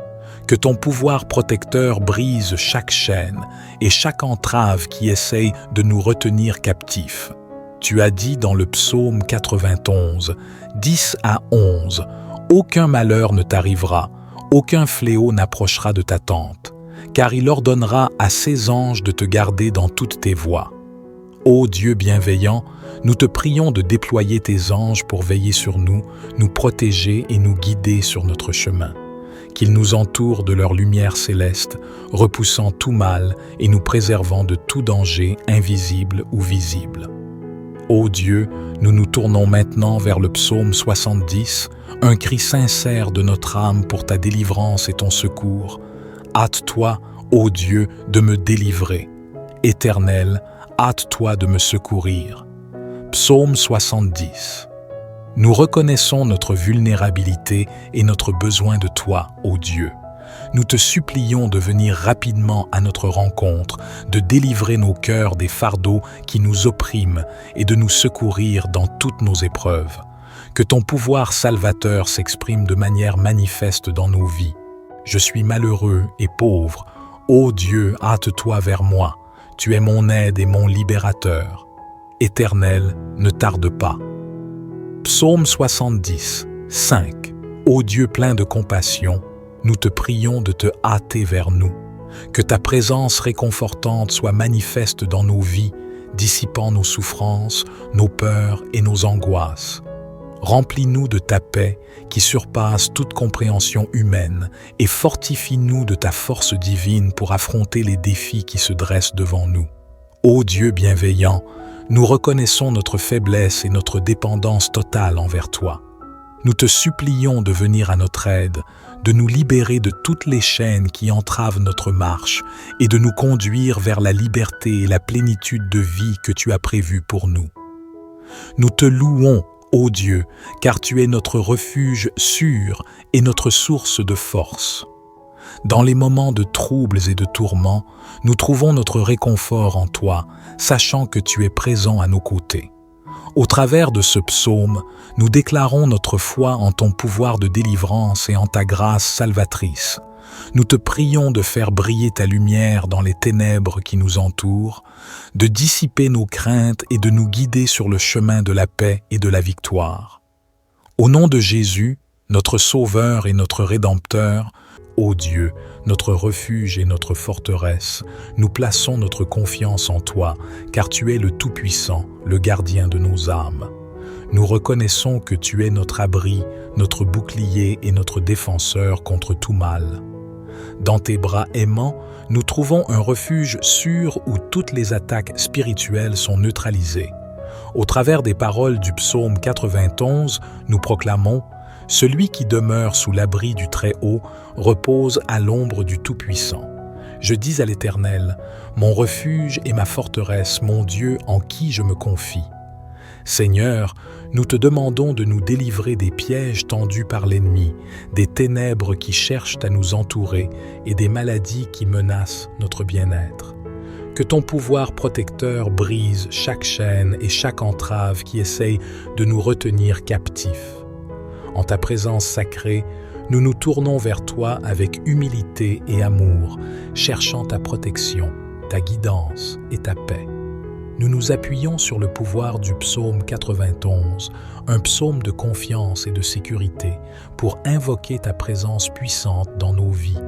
Que ton pouvoir protecteur brise chaque chaîne et chaque entrave qui essaye de nous retenir captifs. Tu as dit dans le psaume 91, 10-11, « Aucun malheur ne t'arrivera, aucun fléau n'approchera de ta tente, car il ordonnera à ses anges de te garder dans toutes tes voies. » Ô Dieu bienveillant, nous te prions de déployer tes anges pour veiller sur nous, nous protéger et nous guider sur notre chemin. Qu'ils nous entourent de leur lumière céleste, repoussant tout mal et nous préservant de tout danger invisible ou visible. Ô Dieu, nous nous tournons maintenant vers le psaume 70, un cri sincère de notre âme pour ta délivrance et ton secours. Hâte-toi, ô Dieu, de me délivrer. Éternel, hâte-toi de me secourir. Psaume 70. Nous reconnaissons notre vulnérabilité et notre besoin de toi, ô Dieu. Nous te supplions de venir rapidement à notre rencontre, de délivrer nos cœurs des fardeaux qui nous oppriment et de nous secourir dans toutes nos épreuves. Que ton pouvoir salvateur s'exprime de manière manifeste dans nos vies. Je suis malheureux et pauvre. Ô Dieu, hâte-toi vers moi. Tu es mon aide et mon libérateur. Éternel, ne tarde pas. Psaume 70, 5. Ô Dieu plein de compassion, nous te prions de te hâter vers nous. Que ta présence réconfortante soit manifeste dans nos vies, dissipant nos souffrances, nos peurs et nos angoisses. Remplis-nous de ta paix qui surpasse toute compréhension humaine et fortifie-nous de ta force divine pour affronter les défis qui se dressent devant nous. Ô Dieu bienveillant, nous reconnaissons notre faiblesse et notre dépendance totale envers toi. Nous te supplions de venir à notre aide, de nous libérer de toutes les chaînes qui entravent notre marche et de nous conduire vers la liberté et la plénitude de vie que tu as prévue pour nous. Nous te louons, ô Dieu, car tu es notre refuge sûr et notre source de force. Dans les moments de troubles et de tourments, nous trouvons notre réconfort en toi, sachant que tu es présent à nos côtés. Au travers de ce psaume, nous déclarons notre foi en ton pouvoir de délivrance et en ta grâce salvatrice. Nous te prions de faire briller ta lumière dans les ténèbres qui nous entourent, de dissiper nos craintes et de nous guider sur le chemin de la paix et de la victoire. Au nom de Jésus, notre Sauveur et notre Rédempteur, ô Dieu, notre refuge et notre forteresse, nous plaçons notre confiance en toi, car tu es le Tout-Puissant, le gardien de nos âmes. Nous reconnaissons que tu es notre abri, notre bouclier et notre défenseur contre tout mal. Dans tes bras aimants, nous trouvons un refuge sûr où toutes les attaques spirituelles sont neutralisées. Au travers des paroles du psaume 91, nous proclamons « Celui qui demeure sous l'abri du Très-Haut repose à l'ombre du Tout-Puissant. Je dis à l'Éternel, mon refuge et ma forteresse, mon Dieu en qui je me confie. » Seigneur, nous te demandons de nous délivrer des pièges tendus par l'ennemi, des ténèbres qui cherchent à nous entourer et des maladies qui menacent notre bien-être. Que ton pouvoir protecteur brise chaque chaîne et chaque entrave qui essaye de nous retenir captifs. En ta présence sacrée, nous nous tournons vers toi avec humilité et amour, cherchant ta protection, ta guidance et ta paix. Nous nous appuyons sur le pouvoir du psaume 91, un psaume de confiance et de sécurité, pour invoquer ta présence puissante dans nos vies.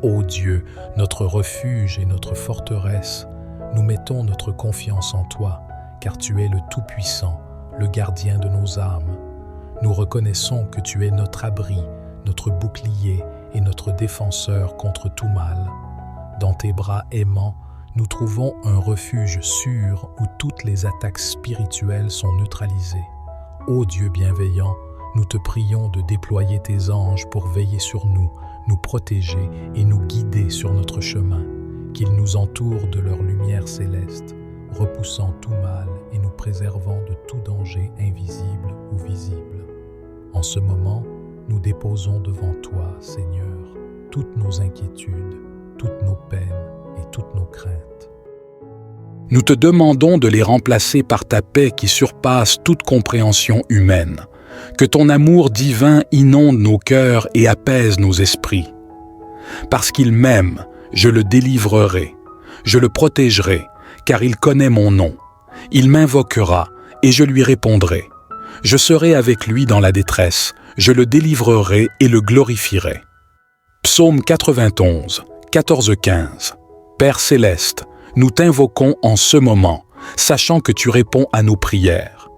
Ô Dieu, notre refuge et notre forteresse, nous mettons notre confiance en toi, car tu es le Tout-Puissant, le gardien de nos âmes. Nous reconnaissons que tu es notre abri, notre bouclier et notre défenseur contre tout mal. Dans tes bras aimants, nous trouvons un refuge sûr où toutes les attaques spirituelles sont neutralisées. Ô Dieu bienveillant, nous te prions de déployer tes anges pour veiller sur nous, nous protéger et nous guider sur notre chemin, qu'ils nous entourent de leur lumière céleste, repoussant tout mal et nous préservant de tout danger invisible ou visible. En ce moment, nous déposons devant toi, Seigneur, toutes nos inquiétudes, toutes nos peines et toutes nos craintes. Nous te demandons de les remplacer par ta paix qui surpasse toute compréhension humaine. Que ton amour divin inonde nos cœurs et apaise nos esprits. Parce qu'il m'aime, je le délivrerai, je le protégerai, car il connaît mon nom. Il m'invoquera et je lui répondrai. Je serai avec lui dans la détresse, je le délivrerai et le glorifierai. Psaume 91, 14-15. Père céleste, nous t'invoquons en ce moment, sachant que tu réponds à nos prières.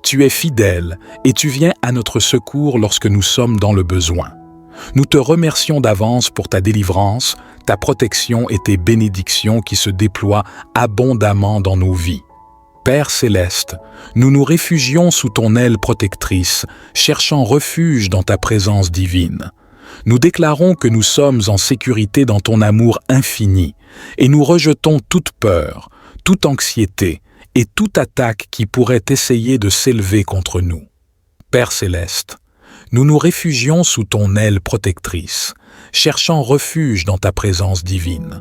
Tu es fidèle et tu viens à notre secours lorsque nous sommes dans le besoin. Nous te remercions d'avance pour ta délivrance, ta protection et tes bénédictions qui se déploient abondamment dans nos vies. Père céleste, nous nous réfugions sous ton aile protectrice, cherchant refuge dans ta présence divine. Nous déclarons que nous sommes en sécurité dans ton amour infini et nous rejetons toute peur, toute anxiété et toute attaque qui pourrait essayer de s'élever contre nous. Père céleste, nous nous réfugions sous ton aile protectrice, cherchant refuge dans ta présence divine.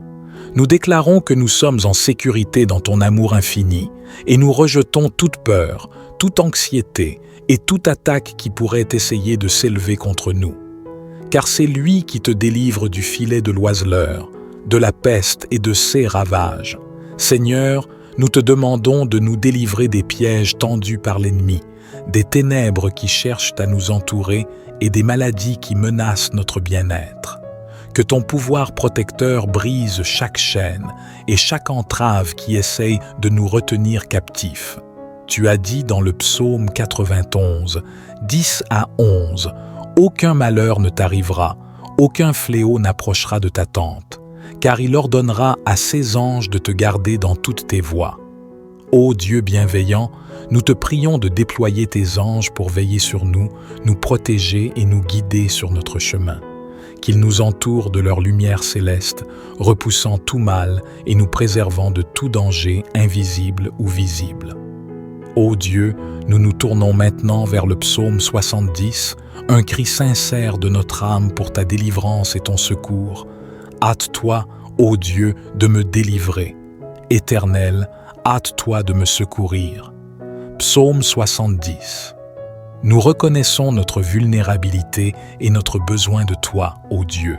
Nous déclarons que nous sommes en sécurité dans ton amour infini et nous rejetons toute peur, toute anxiété et toute attaque qui pourrait essayer de s'élever contre nous. Car c'est lui qui te délivre du filet de l'oiseleur, de la peste et de ses ravages. Seigneur, nous te demandons de nous délivrer des pièges tendus par l'ennemi, des ténèbres qui cherchent à nous entourer et des maladies qui menacent notre bien-être. Que ton pouvoir protecteur brise chaque chaîne et chaque entrave qui essaye de nous retenir captifs. Tu as dit dans le psaume 91, 10 à 11, « Aucun malheur ne t'arrivera, aucun fléau n'approchera de ta tente, car il ordonnera à ses anges de te garder dans toutes tes voies. » Ô Dieu bienveillant, nous te prions de déployer tes anges pour veiller sur nous, nous protéger et nous guider sur notre chemin. Qu'ils nous entourent de leur lumière céleste, repoussant tout mal et nous préservant de tout danger invisible ou visible. Ô Dieu, nous nous tournons maintenant vers le psaume 70, un cri sincère de notre âme pour ta délivrance et ton secours. Hâte-toi, ô Dieu, de me délivrer. Éternel, hâte-toi de me secourir. Psaume 70. Nous reconnaissons notre vulnérabilité et notre besoin de toi, ô Dieu.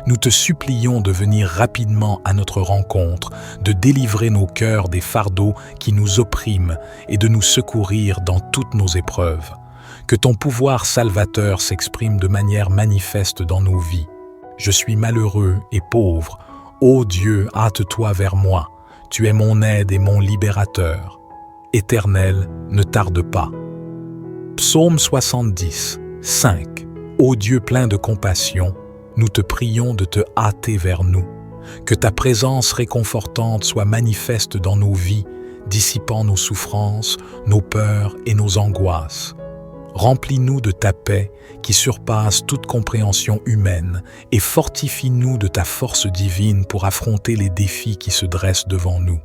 Nous te supplions de venir rapidement à notre rencontre, de délivrer nos cœurs des fardeaux qui nous oppriment et de nous secourir dans toutes nos épreuves. Que ton pouvoir salvateur s'exprime de manière manifeste dans nos vies. Je suis malheureux et pauvre. Ô Dieu, hâte-toi vers moi. Tu es mon aide et mon libérateur. Éternel, ne tarde pas. Psaume 70, 5. Ô Dieu plein de compassion, nous te prions de te hâter vers nous. Que ta présence réconfortante soit manifeste dans nos vies, dissipant nos souffrances, nos peurs et nos angoisses. Remplis-nous de ta paix qui surpasse toute compréhension humaine et fortifie-nous de ta force divine pour affronter les défis qui se dressent devant nous.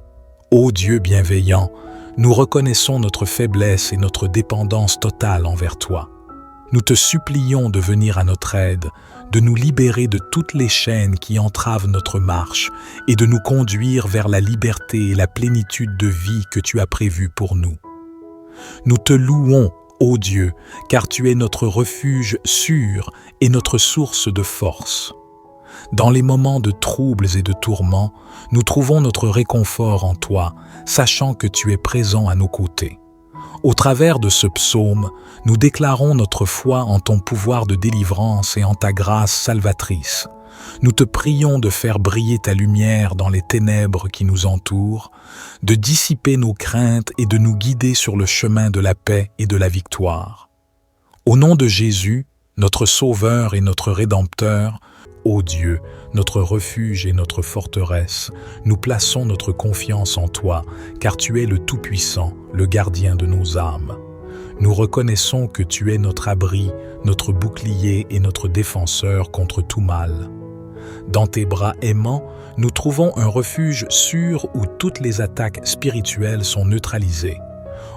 Ô Dieu bienveillant, nous reconnaissons notre faiblesse et notre dépendance totale envers toi. Nous te supplions de venir à notre aide, de nous libérer de toutes les chaînes qui entravent notre marche et de nous conduire vers la liberté et la plénitude de vie que tu as prévue pour nous. Nous te louons, ô Dieu, car tu es notre refuge sûr et notre source de force. Dans les moments de troubles et de tourments, nous trouvons notre réconfort en toi, sachant que tu es présent à nos côtés. Au travers de ce psaume, nous déclarons notre foi en ton pouvoir de délivrance et en ta grâce salvatrice. Nous te prions de faire briller ta lumière dans les ténèbres qui nous entourent, de dissiper nos craintes et de nous guider sur le chemin de la paix et de la victoire. Au nom de Jésus, notre Sauveur et notre Rédempteur, ô Dieu, notre refuge et notre forteresse, nous plaçons notre confiance en toi, car tu es le Tout-Puissant, le gardien de nos âmes. Nous reconnaissons que tu es notre abri, notre bouclier et notre défenseur contre tout mal. Dans tes bras aimants, nous trouvons un refuge sûr où toutes les attaques spirituelles sont neutralisées.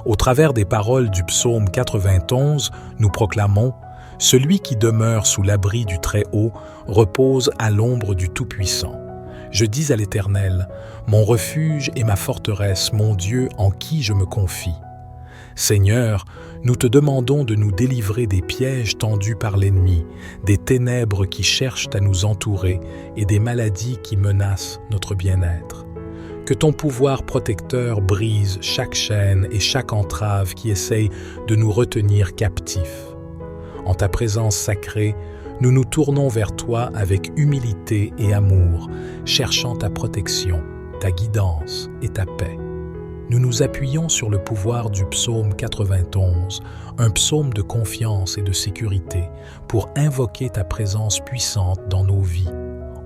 Au travers des paroles du psaume 91, nous proclamons « Celui qui demeure sous l'abri du Très-Haut repose à l'ombre du Tout-Puissant. Je dis à l'Éternel, mon refuge et ma forteresse, mon Dieu en qui je me confie. Seigneur, nous te demandons de nous délivrer des pièges tendus par l'ennemi, des ténèbres qui cherchent à nous entourer et des maladies qui menacent notre bien-être. Que ton pouvoir protecteur brise chaque chaîne et chaque entrave qui essaye de nous retenir captifs. En ta présence sacrée, nous nous tournons vers toi avec humilité et amour, cherchant ta protection, ta guidance et ta paix. Nous nous appuyons sur le pouvoir du psaume 91, un psaume de confiance et de sécurité, pour invoquer ta présence puissante dans nos vies.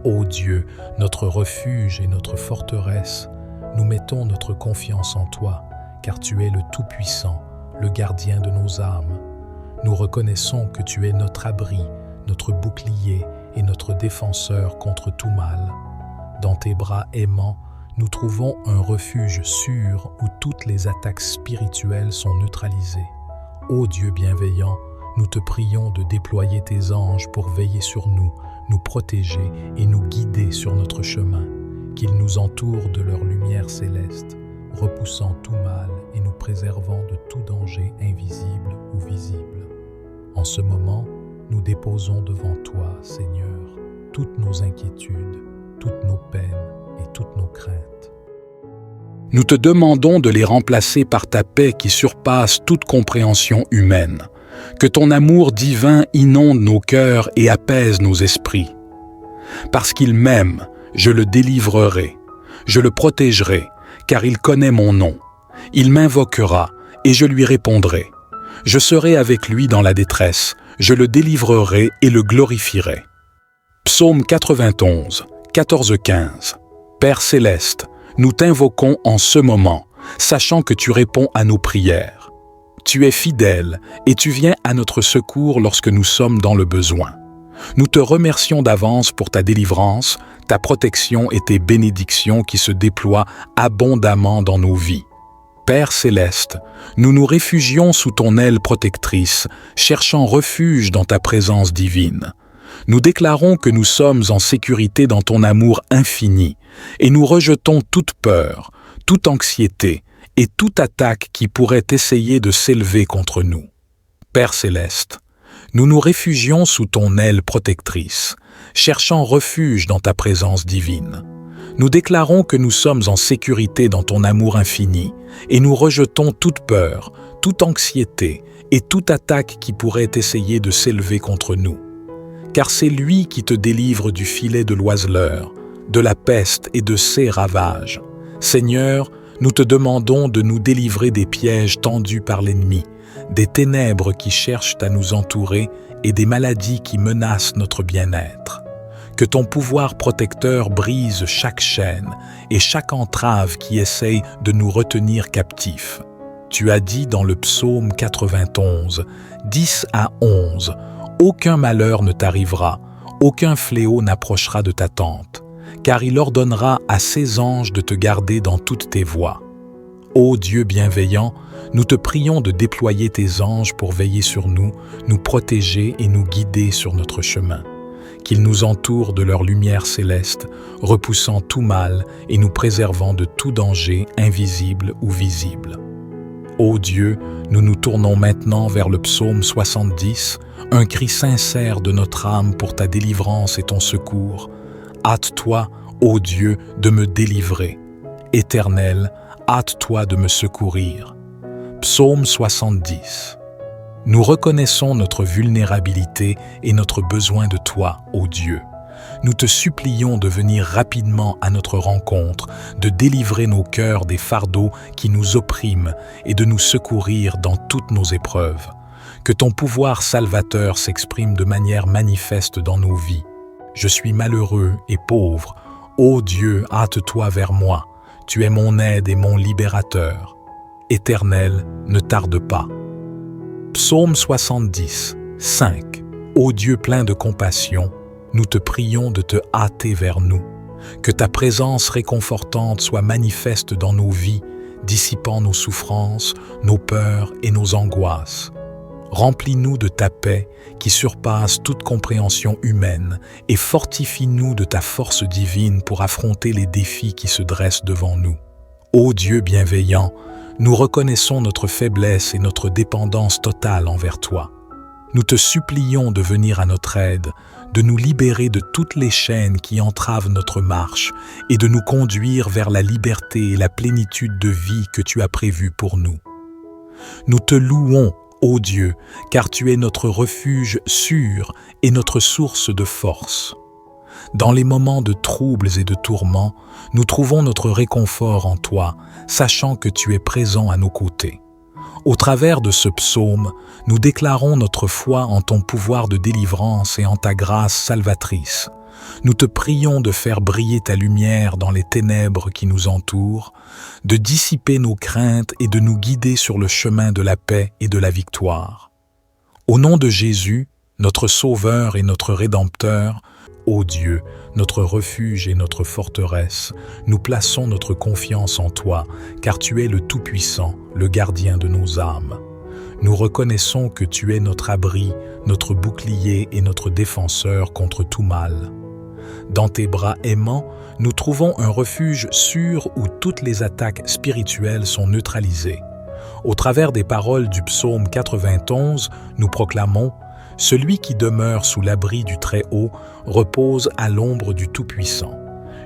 Ô Dieu, notre refuge et notre forteresse, nous mettons notre confiance en toi, car tu es le Tout-Puissant, le gardien de nos âmes. Nous reconnaissons que tu es notre abri, notre bouclier et notre défenseur contre tout mal. Dans tes bras aimants, nous trouvons un refuge sûr où toutes les attaques spirituelles sont neutralisées. Ô Dieu bienveillant, nous te prions de déployer tes anges pour veiller sur nous, nous protéger et nous guider sur notre chemin, qu'ils nous entourent de leur lumière céleste, repoussant tout mal et nous préservant de tout danger invisible ou visible. En ce moment, nous déposons devant toi, Seigneur, toutes nos inquiétudes, toutes nos peines et toutes nos craintes. Nous te demandons de les remplacer par ta paix qui surpasse toute compréhension humaine. Que ton amour divin inonde nos cœurs et apaise nos esprits. Parce qu'il m'aime, je le délivrerai, je le protégerai, car il connaît mon nom. Il m'invoquera, et je lui répondrai. Je serai avec lui dans la détresse, je le délivrerai et le glorifierai. Psaume 91, 14-15. Père céleste, nous t'invoquons en ce moment, sachant que tu réponds à nos prières. Tu es fidèle et tu viens à notre secours lorsque nous sommes dans le besoin. Nous te remercions d'avance pour ta délivrance, ta protection et tes bénédictions qui se déploient abondamment dans nos vies. Père céleste, nous nous réfugions sous ton aile protectrice, cherchant refuge dans ta présence divine. Nous déclarons que nous sommes en sécurité dans ton amour infini et nous rejetons toute peur, toute anxiété et toute attaque qui pourrait essayer de s'élever contre nous. Père céleste, nous nous réfugions sous ton aile protectrice, cherchant refuge dans ta présence divine. Nous déclarons que nous sommes en sécurité dans ton amour infini et nous rejetons toute peur, toute anxiété et toute attaque qui pourrait essayer de s'élever contre nous. Car c'est lui qui te délivre du filet de l'oiseleur, de la peste et de ses ravages. Seigneur, nous te demandons de nous délivrer des pièges tendus par l'ennemi, des ténèbres qui cherchent à nous entourer et des maladies qui menacent notre bien-être. Que ton pouvoir protecteur brise chaque chaîne et chaque entrave qui essaye de nous retenir captifs. Tu as dit dans le psaume 91, 10-11, « Aucun malheur ne t'arrivera, aucun fléau n'approchera de ta tente, car il ordonnera à ses anges de te garder dans toutes tes voies. Ô Dieu bienveillant, nous te prions de déployer tes anges pour veiller sur nous, nous protéger et nous guider sur notre chemin. Qu'ils nous entourent de leur lumière céleste, repoussant tout mal et nous préservant de tout danger invisible ou visible. Ô Dieu, nous nous tournons maintenant vers le psaume 70, un cri sincère de notre âme pour ta délivrance et ton secours. Hâte-toi, ô Dieu, de me délivrer. Éternel, hâte-toi de me secourir. Psaume 70. Nous reconnaissons notre vulnérabilité et notre besoin de toi, ô Dieu. Nous te supplions de venir rapidement à notre rencontre, de délivrer nos cœurs des fardeaux qui nous oppriment et de nous secourir dans toutes nos épreuves. Que ton pouvoir salvateur s'exprime de manière manifeste dans nos vies. Je suis malheureux et pauvre. Ô Dieu, hâte-toi vers moi. Tu es mon aide et mon libérateur. Éternel, ne tarde pas. Psaume 70, 5. Ô Dieu plein de compassion, nous te prions de te hâter vers nous. Que ta présence réconfortante soit manifeste dans nos vies, dissipant nos souffrances, nos peurs et nos angoisses. Remplis-nous de ta paix qui surpasse toute compréhension humaine et fortifie-nous de ta force divine pour affronter les défis qui se dressent devant nous. Ô Dieu bienveillant, nous reconnaissons notre faiblesse et notre dépendance totale envers toi. Nous te supplions de venir à notre aide, de nous libérer de toutes les chaînes qui entravent notre marche et de nous conduire vers la liberté et la plénitude de vie que tu as prévue pour nous. Nous te louons, ô Dieu, car tu es notre refuge sûr et notre source de force. Dans les moments de troubles et de tourments, nous trouvons notre réconfort en toi, sachant que tu es présent à nos côtés. Au travers de ce psaume, nous déclarons notre foi en ton pouvoir de délivrance et en ta grâce salvatrice. Nous te prions de faire briller ta lumière dans les ténèbres qui nous entourent, de dissiper nos craintes et de nous guider sur le chemin de la paix et de la victoire. Au nom de Jésus, notre Sauveur et notre Rédempteur, ô Dieu, notre refuge et notre forteresse, nous plaçons notre confiance en toi, car tu es le Tout-Puissant, le gardien de nos âmes. Nous reconnaissons que tu es notre abri, notre bouclier et notre défenseur contre tout mal. Dans tes bras aimants, nous trouvons un refuge sûr où toutes les attaques spirituelles sont neutralisées. Au travers des paroles du psaume 91, nous proclamons « Celui qui demeure sous l'abri du Très-Haut repose à l'ombre du Tout-Puissant.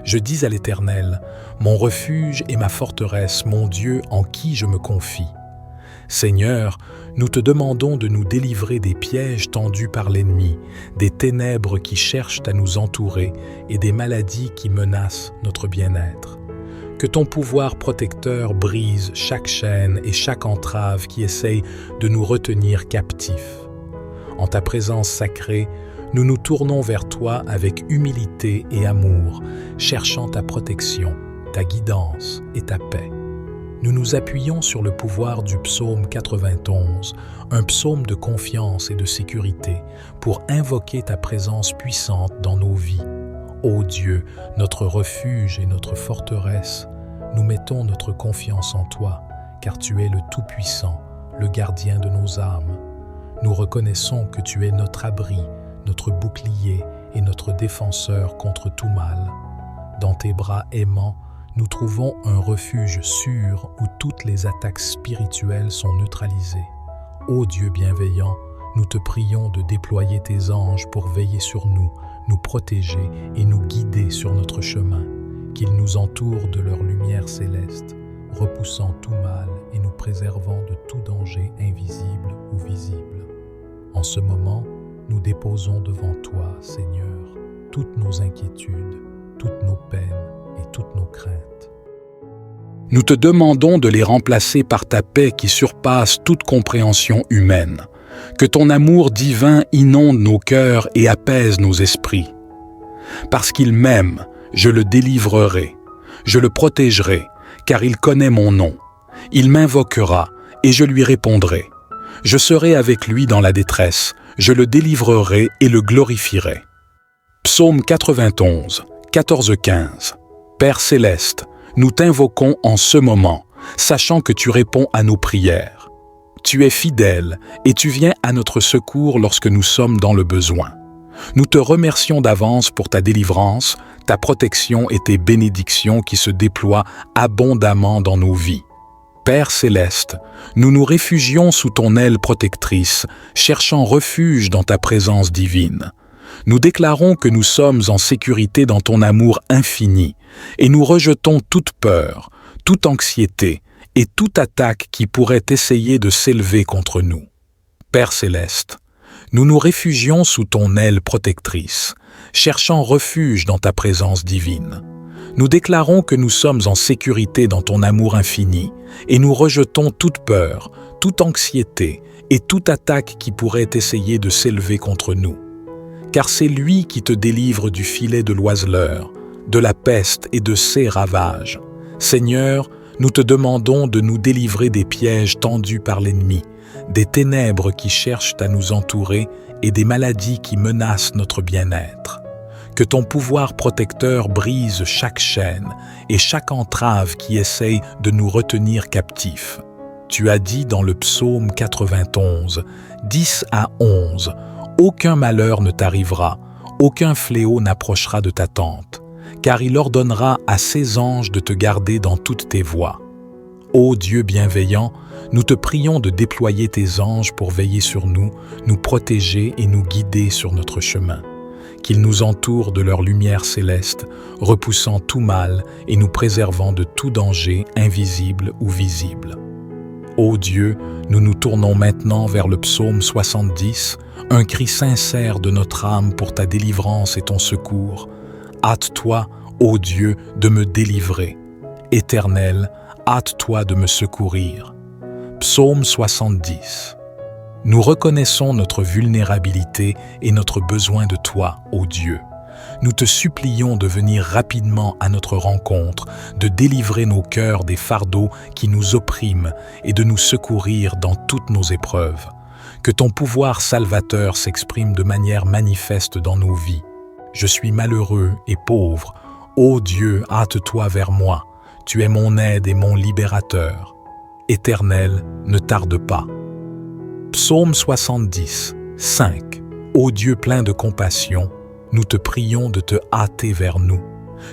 Je dis à l'Éternel, mon refuge et ma forteresse, mon Dieu en qui je me confie. Seigneur, nous te demandons de nous délivrer des pièges tendus par l'ennemi, des ténèbres qui cherchent à nous entourer et des maladies qui menacent notre bien-être. Que ton pouvoir protecteur brise chaque chaîne et chaque entrave qui essaye de nous retenir captifs. En ta présence sacrée, nous nous tournons vers toi avec humilité et amour, cherchant ta protection, ta guidance et ta paix. Nous nous appuyons sur le pouvoir du psaume 91, un psaume de confiance et de sécurité, pour invoquer ta présence puissante dans nos vies. Ô Dieu, notre refuge et notre forteresse, nous mettons notre confiance en toi, car tu es le Tout-Puissant, le gardien de nos âmes. Nous reconnaissons que tu es notre abri, notre bouclier et notre défenseur contre tout mal. Dans tes bras aimants, nous trouvons un refuge sûr où toutes les attaques spirituelles sont neutralisées. Ô Dieu bienveillant, nous te prions de déployer tes anges pour veiller sur nous, nous protéger et nous guider sur notre chemin, qu'ils nous entourent de leur lumière céleste, repoussant tout mal et nous préservant de tout danger invisible ou visible. En ce moment, nous déposons devant toi, Seigneur, toutes nos inquiétudes, toutes nos peines et toutes nos craintes. Nous te demandons de les remplacer par ta paix qui surpasse toute compréhension humaine. Que ton amour divin inonde nos cœurs et apaise nos esprits. Parce qu'il m'aime, je le délivrerai, je le protégerai, car il connaît mon nom. Il m'invoquera et je lui répondrai. Je serai avec lui dans la détresse, je le délivrerai et le glorifierai. Psaume 91, 14-15. Père céleste, nous t'invoquons en ce moment, sachant que tu réponds à nos prières. Tu es fidèle et tu viens à notre secours lorsque nous sommes dans le besoin. Nous te remercions d'avance pour ta délivrance, ta protection et tes bénédictions qui se déploient abondamment dans nos vies. Père céleste, nous nous réfugions sous ton aile protectrice, cherchant refuge dans ta présence divine. Nous déclarons que nous sommes en sécurité dans ton amour infini et nous rejetons toute peur, toute anxiété et toute attaque qui pourrait essayer de s'élever contre nous. Père céleste, nous nous réfugions sous ton aile protectrice, cherchant refuge dans ta présence divine. Nous déclarons que nous sommes en sécurité dans ton amour infini et nous rejetons toute peur, toute anxiété et toute attaque qui pourrait essayer de s'élever contre nous. Car c'est lui qui te délivre du filet de l'oiseleur, de la peste et de ses ravages. Seigneur, nous te demandons de nous délivrer des pièges tendus par l'ennemi, des ténèbres qui cherchent à nous entourer et des maladies qui menacent notre bien-être. Que ton pouvoir protecteur brise chaque chaîne et chaque entrave qui essaye de nous retenir captifs. Tu as dit dans le psaume 91, 10-11, « Aucun malheur ne t'arrivera, aucun fléau n'approchera de ta tente, car il ordonnera à ses anges de te garder dans toutes tes voies. » Ô Dieu bienveillant, nous te prions de déployer tes anges pour veiller sur nous, nous protéger et nous guider sur notre chemin. Qu'ils nous entourent de leur lumière céleste, repoussant tout mal et nous préservant de tout danger invisible ou visible. Ô Dieu, nous nous tournons maintenant vers le psaume 70, un cri sincère de notre âme pour ta délivrance et ton secours. Hâte-toi, ô Dieu, de me délivrer. Éternel, hâte-toi de me secourir. Psaume 70. Nous reconnaissons notre vulnérabilité et notre besoin de toi, ô Dieu. Nous te supplions de venir rapidement à notre rencontre, de délivrer nos cœurs des fardeaux qui nous oppriment et de nous secourir dans toutes nos épreuves. Que ton pouvoir salvateur s'exprime de manière manifeste dans nos vies. Je suis malheureux et pauvre. Ô Dieu, hâte-toi vers moi. Tu es mon aide et mon libérateur. Éternel, ne tarde pas. Psaume 70, 5. Ô Dieu plein de compassion, nous te prions de te hâter vers nous.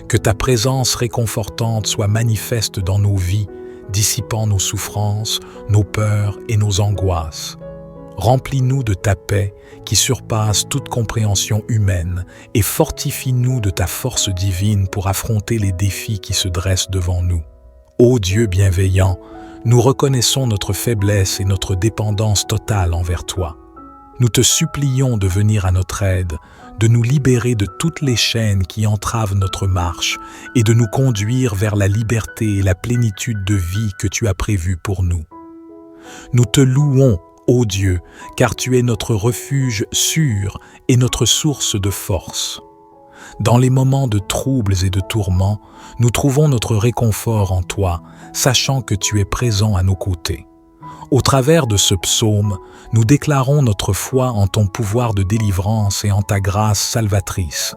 Que ta présence réconfortante soit manifeste dans nos vies, dissipant nos souffrances, nos peurs et nos angoisses. Remplis-nous de ta paix qui surpasse toute compréhension humaine et fortifie-nous de ta force divine pour affronter les défis qui se dressent devant nous. Ô Dieu bienveillant, nous reconnaissons notre faiblesse et notre dépendance totale envers toi. Nous te supplions de venir à notre aide, de nous libérer de toutes les chaînes qui entravent notre marche et de nous conduire vers la liberté et la plénitude de vie que tu as prévue pour nous. Nous te louons, ô Dieu, car tu es notre refuge sûr et notre source de force. Dans les moments de troubles et de tourments, nous trouvons notre réconfort en toi, sachant que tu es présent à nos côtés. Au travers de ce psaume, nous déclarons notre foi en ton pouvoir de délivrance et en ta grâce salvatrice.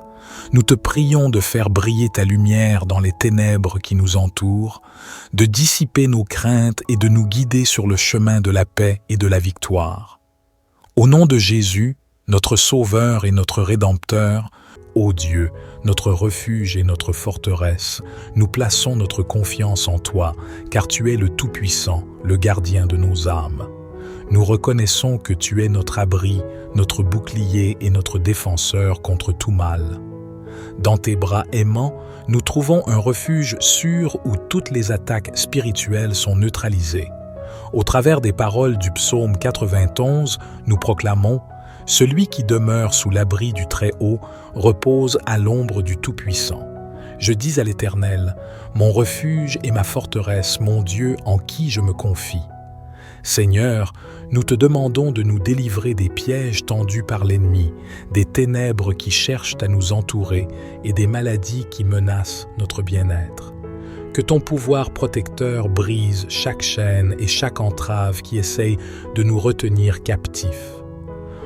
Nous te prions de faire briller ta lumière dans les ténèbres qui nous entourent, de dissiper nos craintes et de nous guider sur le chemin de la paix et de la victoire. Au nom de Jésus, notre Sauveur et notre Rédempteur, ô Dieu, notre refuge et notre forteresse, nous plaçons notre confiance en toi, car tu es le Tout-Puissant, le gardien de nos âmes. Nous reconnaissons que tu es notre abri, notre bouclier et notre défenseur contre tout mal. Dans tes bras aimants, nous trouvons un refuge sûr où toutes les attaques spirituelles sont neutralisées. Au travers des paroles du psaume 91, nous proclamons « Celui qui demeure sous l'abri du Très-Haut repose à l'ombre du Tout-Puissant. Je dis à l'Éternel, mon refuge et ma forteresse, mon Dieu en qui je me confie. Seigneur, nous te demandons de nous délivrer des pièges tendus par l'ennemi, des ténèbres qui cherchent à nous entourer et des maladies qui menacent notre bien-être. Que ton pouvoir protecteur brise chaque chaîne et chaque entrave qui essaye de nous retenir captifs.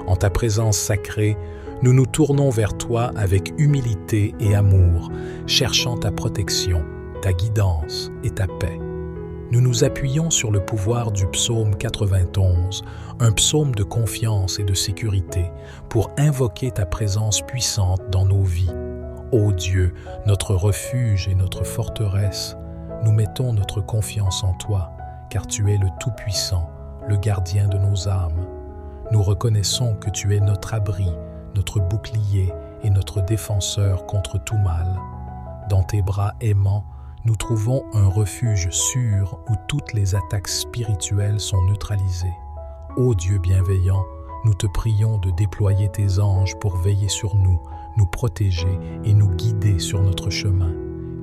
En ta présence sacrée, nous nous tournons vers toi avec humilité et amour, cherchant ta protection, ta guidance et ta paix. Nous nous appuyons sur le pouvoir du psaume 91, un psaume de confiance et de sécurité, pour invoquer ta présence puissante dans nos vies. Ô Dieu, notre refuge et notre forteresse, nous mettons notre confiance en toi, car tu es le Tout-Puissant, le gardien de nos âmes. Nous reconnaissons que tu es notre abri, notre bouclier et notre défenseur contre tout mal. Dans tes bras aimants, nous trouvons un refuge sûr où toutes les attaques spirituelles sont neutralisées. Ô Dieu bienveillant, nous te prions de déployer tes anges pour veiller sur nous, nous protéger et nous guider sur notre chemin,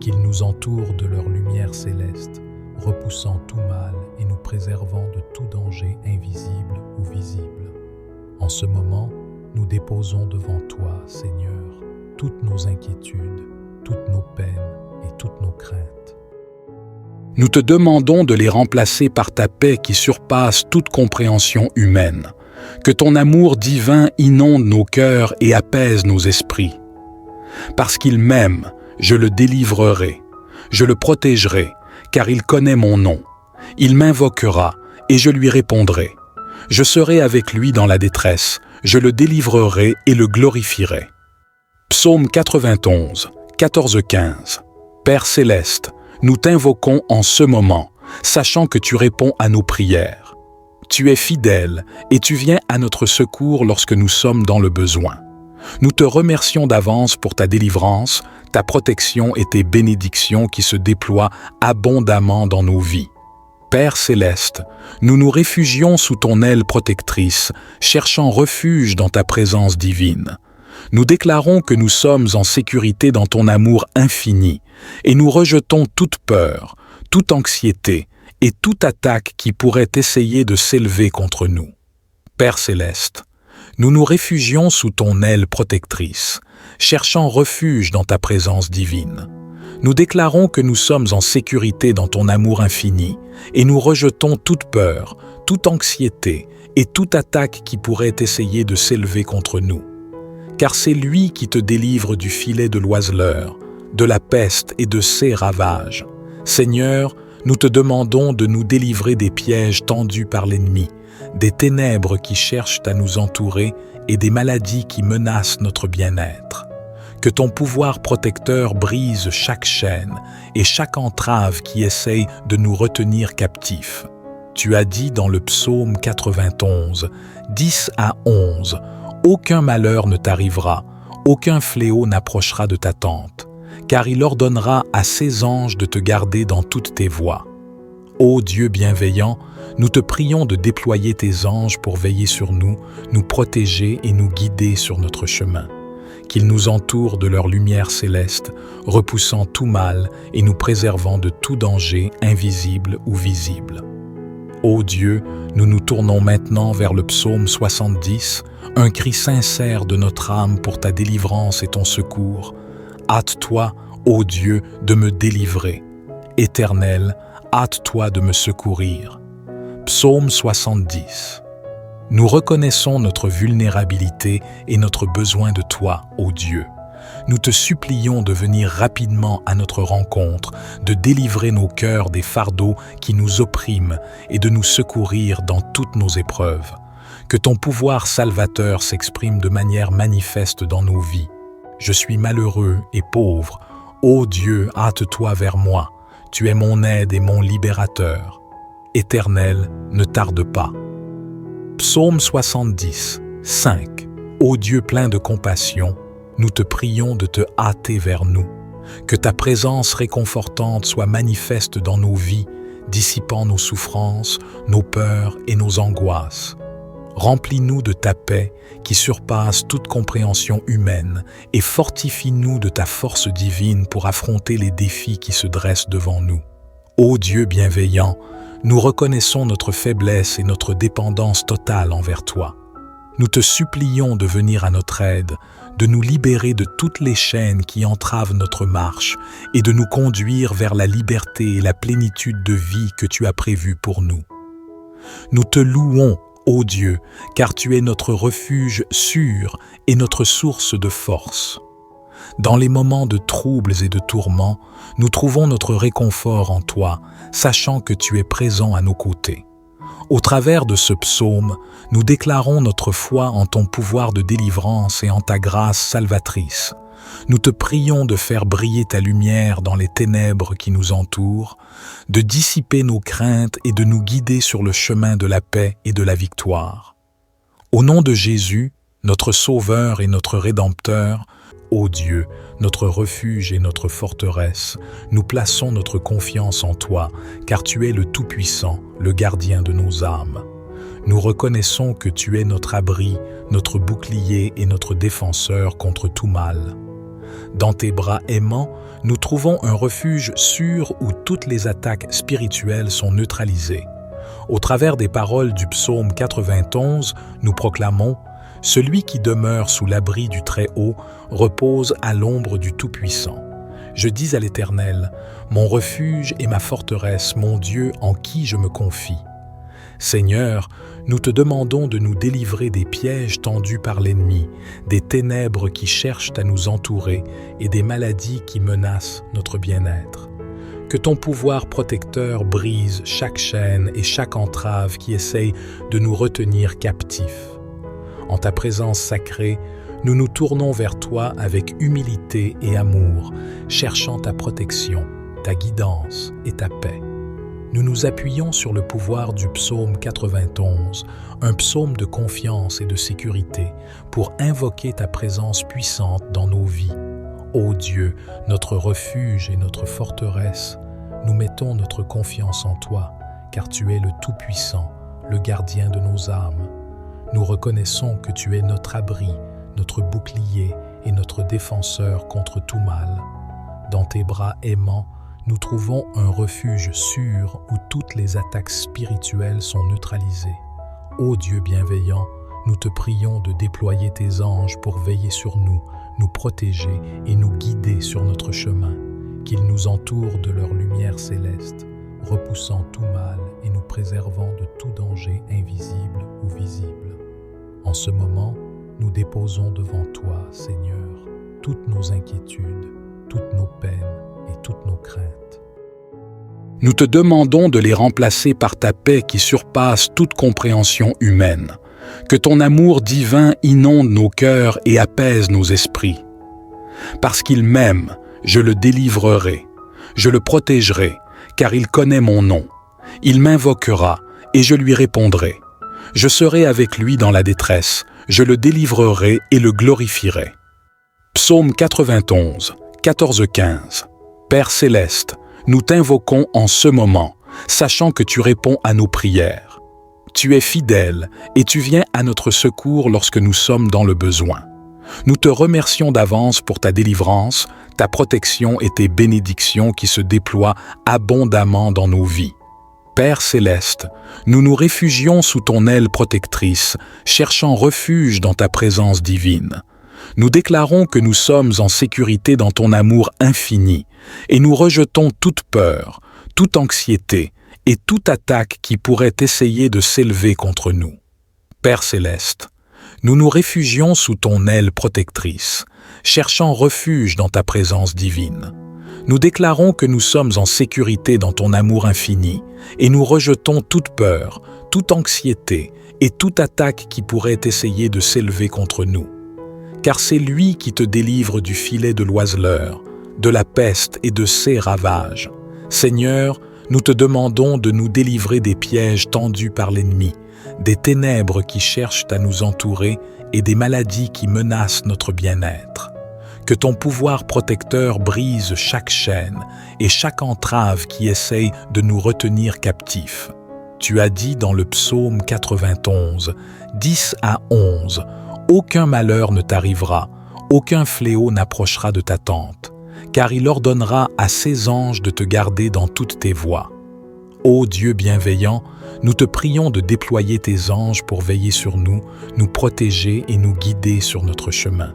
qu'ils nous entourent de leur lumière céleste, repoussant tout mal et nous préservant de tout danger invisible ou visible. En ce moment, nous déposons devant toi, Seigneur, toutes nos inquiétudes, toutes nos peines et toutes nos craintes. Nous te demandons de les remplacer par ta paix qui surpasse toute compréhension humaine. Que ton amour divin inonde nos cœurs et apaise nos esprits. Parce qu'il m'aime, je le délivrerai, je le protégerai, car il connaît mon nom. Il m'invoquera et je lui répondrai. Je serai avec lui dans la détresse, je le délivrerai et le glorifierai. Psaume 91, 14-15. Père céleste, nous t'invoquons en ce moment, sachant que tu réponds à nos prières. Tu es fidèle et tu viens à notre secours lorsque nous sommes dans le besoin. Nous te remercions d'avance pour ta délivrance, ta protection et tes bénédictions qui se déploient abondamment dans nos vies. Père céleste, nous nous réfugions sous ton aile protectrice, cherchant refuge dans ta présence divine. Nous déclarons que nous sommes en sécurité dans ton amour infini, et nous rejetons toute peur, toute anxiété et toute attaque qui pourrait essayer de s'élever contre nous. Père céleste, nous nous réfugions sous ton aile protectrice, cherchant refuge dans ta présence divine. Nous déclarons que nous sommes en sécurité dans ton amour infini et nous rejetons toute peur, toute anxiété et toute attaque qui pourrait essayer de s'élever contre nous. Car c'est lui qui te délivre du filet de l'oiseleur, de la peste et de ses ravages. Seigneur, nous te demandons de nous délivrer des pièges tendus par l'ennemi, des ténèbres qui cherchent à nous entourer et des maladies qui menacent notre bien-être. Que ton pouvoir protecteur brise chaque chaîne et chaque entrave qui essaye de nous retenir captifs. Tu as dit dans le psaume 91, 10-11, « Aucun malheur ne t'arrivera, aucun fléau n'approchera de ta tente, car il ordonnera à ses anges de te garder dans toutes tes voies. » Ô Dieu bienveillant, nous te prions de déployer tes anges pour veiller sur nous, nous protéger et nous guider sur notre chemin. qu'ils nous entourent de leur lumière céleste, repoussant tout mal et nous préservant de tout danger invisible ou visible. Ô Dieu, nous nous tournons maintenant vers le psaume 70, un cri sincère de notre âme pour ta délivrance et ton secours. Hâte-toi, ô Dieu, de me délivrer. Éternel, hâte-toi de me secourir. Psaume 70. Nous reconnaissons notre vulnérabilité et notre besoin de toi, ô Dieu. Nous te supplions de venir rapidement à notre rencontre, de délivrer nos cœurs des fardeaux qui nous oppriment et de nous secourir dans toutes nos épreuves. Que ton pouvoir salvateur s'exprime de manière manifeste dans nos vies. Je suis malheureux et pauvre. Ô Dieu, hâte-toi vers moi. Tu es mon aide et mon libérateur. Éternel, ne tarde pas. Psaume 70, 5. Ô Dieu plein de compassion, nous te prions de te hâter vers nous. Que ta présence réconfortante soit manifeste dans nos vies, dissipant nos souffrances, nos peurs et nos angoisses. Remplis-nous de ta paix qui surpasse toute compréhension humaine et fortifie-nous de ta force divine pour affronter les défis qui se dressent devant nous. Ô Dieu bienveillant, nous reconnaissons notre faiblesse et notre dépendance totale envers toi. Nous te supplions de venir à notre aide, de nous libérer de toutes les chaînes qui entravent notre marche et de nous conduire vers la liberté et la plénitude de vie que tu as prévue pour nous. Nous te louons, ô Dieu, car tu es notre refuge sûr et notre source de force. Dans les moments de troubles et de tourments, nous trouvons notre réconfort en toi, sachant que tu es présent à nos côtés. Au travers de ce psaume, nous déclarons notre foi en ton pouvoir de délivrance et en ta grâce salvatrice. Nous te prions de faire briller ta lumière dans les ténèbres qui nous entourent, de dissiper nos craintes et de nous guider sur le chemin de la paix et de la victoire. Au nom de Jésus, notre Sauveur et notre Rédempteur, ô Dieu, notre refuge et notre forteresse, nous plaçons notre confiance en toi, car tu es le Tout-Puissant, le gardien de nos âmes. Nous reconnaissons que tu es notre abri, notre bouclier et notre défenseur contre tout mal. Dans tes bras aimants, nous trouvons un refuge sûr où toutes les attaques spirituelles sont neutralisées. Au travers des paroles du psaume 91, nous proclamons « Celui qui demeure sous l'abri du Très-Haut repose à l'ombre du Tout-Puissant. Je dis à l'Éternel, mon refuge et ma forteresse, mon Dieu en qui je me confie. Seigneur, nous te demandons de nous délivrer des pièges tendus par l'ennemi, des ténèbres qui cherchent à nous entourer et des maladies qui menacent notre bien-être. Que ton pouvoir protecteur brise chaque chaîne et chaque entrave qui essaye de nous retenir captifs. En ta présence sacrée, nous nous tournons vers toi avec humilité et amour, cherchant ta protection, ta guidance et ta paix. Nous nous appuyons sur le pouvoir du psaume 91, un psaume de confiance et de sécurité, pour invoquer ta présence puissante dans nos vies. Ô Dieu, notre refuge et notre forteresse, nous mettons notre confiance en toi, car tu es le Tout-Puissant, le gardien de nos âmes. Nous reconnaissons que tu es notre abri, notre bouclier et notre défenseur contre tout mal. Dans tes bras aimants, nous trouvons un refuge sûr où toutes les attaques spirituelles sont neutralisées. Ô Dieu bienveillant, nous te prions de déployer tes anges pour veiller sur nous, nous protéger et nous guider sur notre chemin, qu'ils nous entourent de leur lumière céleste, repoussant tout mal et nous préservant de tout danger invisible ou visible. En ce moment, nous déposons devant toi, Seigneur, toutes nos inquiétudes, toutes nos peines et toutes nos craintes. Nous te demandons de les remplacer par ta paix qui surpasse toute compréhension humaine. Que ton amour divin inonde nos cœurs et apaise nos esprits. Parce qu'il m'aime, je le délivrerai, je le protégerai, car il connaît mon nom. Il m'invoquera et je lui répondrai. Je serai avec lui dans la détresse, je le délivrerai et le glorifierai. Psaume 91, 14-15. Père céleste, nous t'invoquons en ce moment, sachant que tu réponds à nos prières. Tu es fidèle et tu viens à notre secours lorsque nous sommes dans le besoin. Nous te remercions d'avance pour ta délivrance, ta protection et tes bénédictions qui se déploient abondamment dans nos vies. Père céleste, nous nous réfugions sous ton aile protectrice, cherchant refuge dans ta présence divine. Nous déclarons que nous sommes en sécurité dans ton amour infini, et nous rejetons toute peur, toute anxiété et toute attaque qui pourrait essayer de s'élever contre nous. Père céleste, nous nous réfugions sous ton aile protectrice, cherchant refuge dans ta présence divine. Nous déclarons que nous sommes en sécurité dans ton amour infini, et nous rejetons toute peur, toute anxiété et toute attaque qui pourrait essayer de s'élever contre nous. Car c'est lui qui te délivre du filet de l'oiseleur, de la peste et de ses ravages. Seigneur, nous te demandons de nous délivrer des pièges tendus par l'ennemi, des ténèbres qui cherchent à nous entourer et des maladies qui menacent notre bien-être. Que ton pouvoir protecteur brise chaque chaîne et chaque entrave qui essaye de nous retenir captifs. Tu as dit dans le psaume 91, 10 à 11, « Aucun malheur ne t'arrivera, aucun fléau n'approchera de ta tente, car il ordonnera à ses anges de te garder dans toutes tes voies. » Ô Dieu bienveillant, nous te prions de déployer tes anges pour veiller sur nous protéger et nous guider sur notre chemin.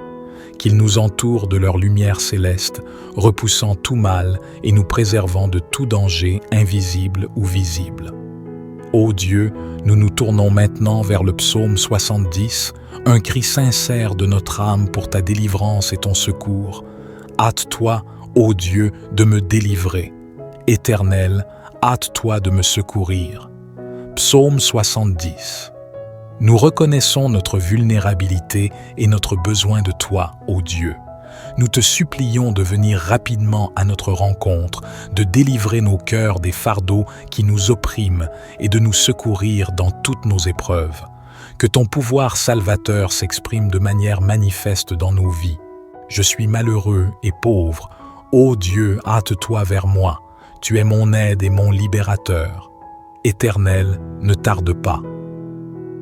Qu'ils nous entourent de leur lumière céleste, repoussant tout mal et nous préservant de tout danger invisible ou visible. Ô Dieu, nous nous tournons maintenant vers le psaume 70, un cri sincère de notre âme pour ta délivrance et ton secours. Hâte-toi, ô Dieu, de me délivrer. Éternel, hâte-toi de me secourir. Psaume 70. Nous reconnaissons notre vulnérabilité et notre besoin de toi, ô Dieu. Nous te supplions de venir rapidement à notre rencontre, de délivrer nos cœurs des fardeaux qui nous oppriment et de nous secourir dans toutes nos épreuves. Que ton pouvoir salvateur s'exprime de manière manifeste dans nos vies. Je suis malheureux et pauvre. Ô Dieu, hâte-toi vers moi. Tu es mon aide et mon libérateur. Éternel, ne tarde pas.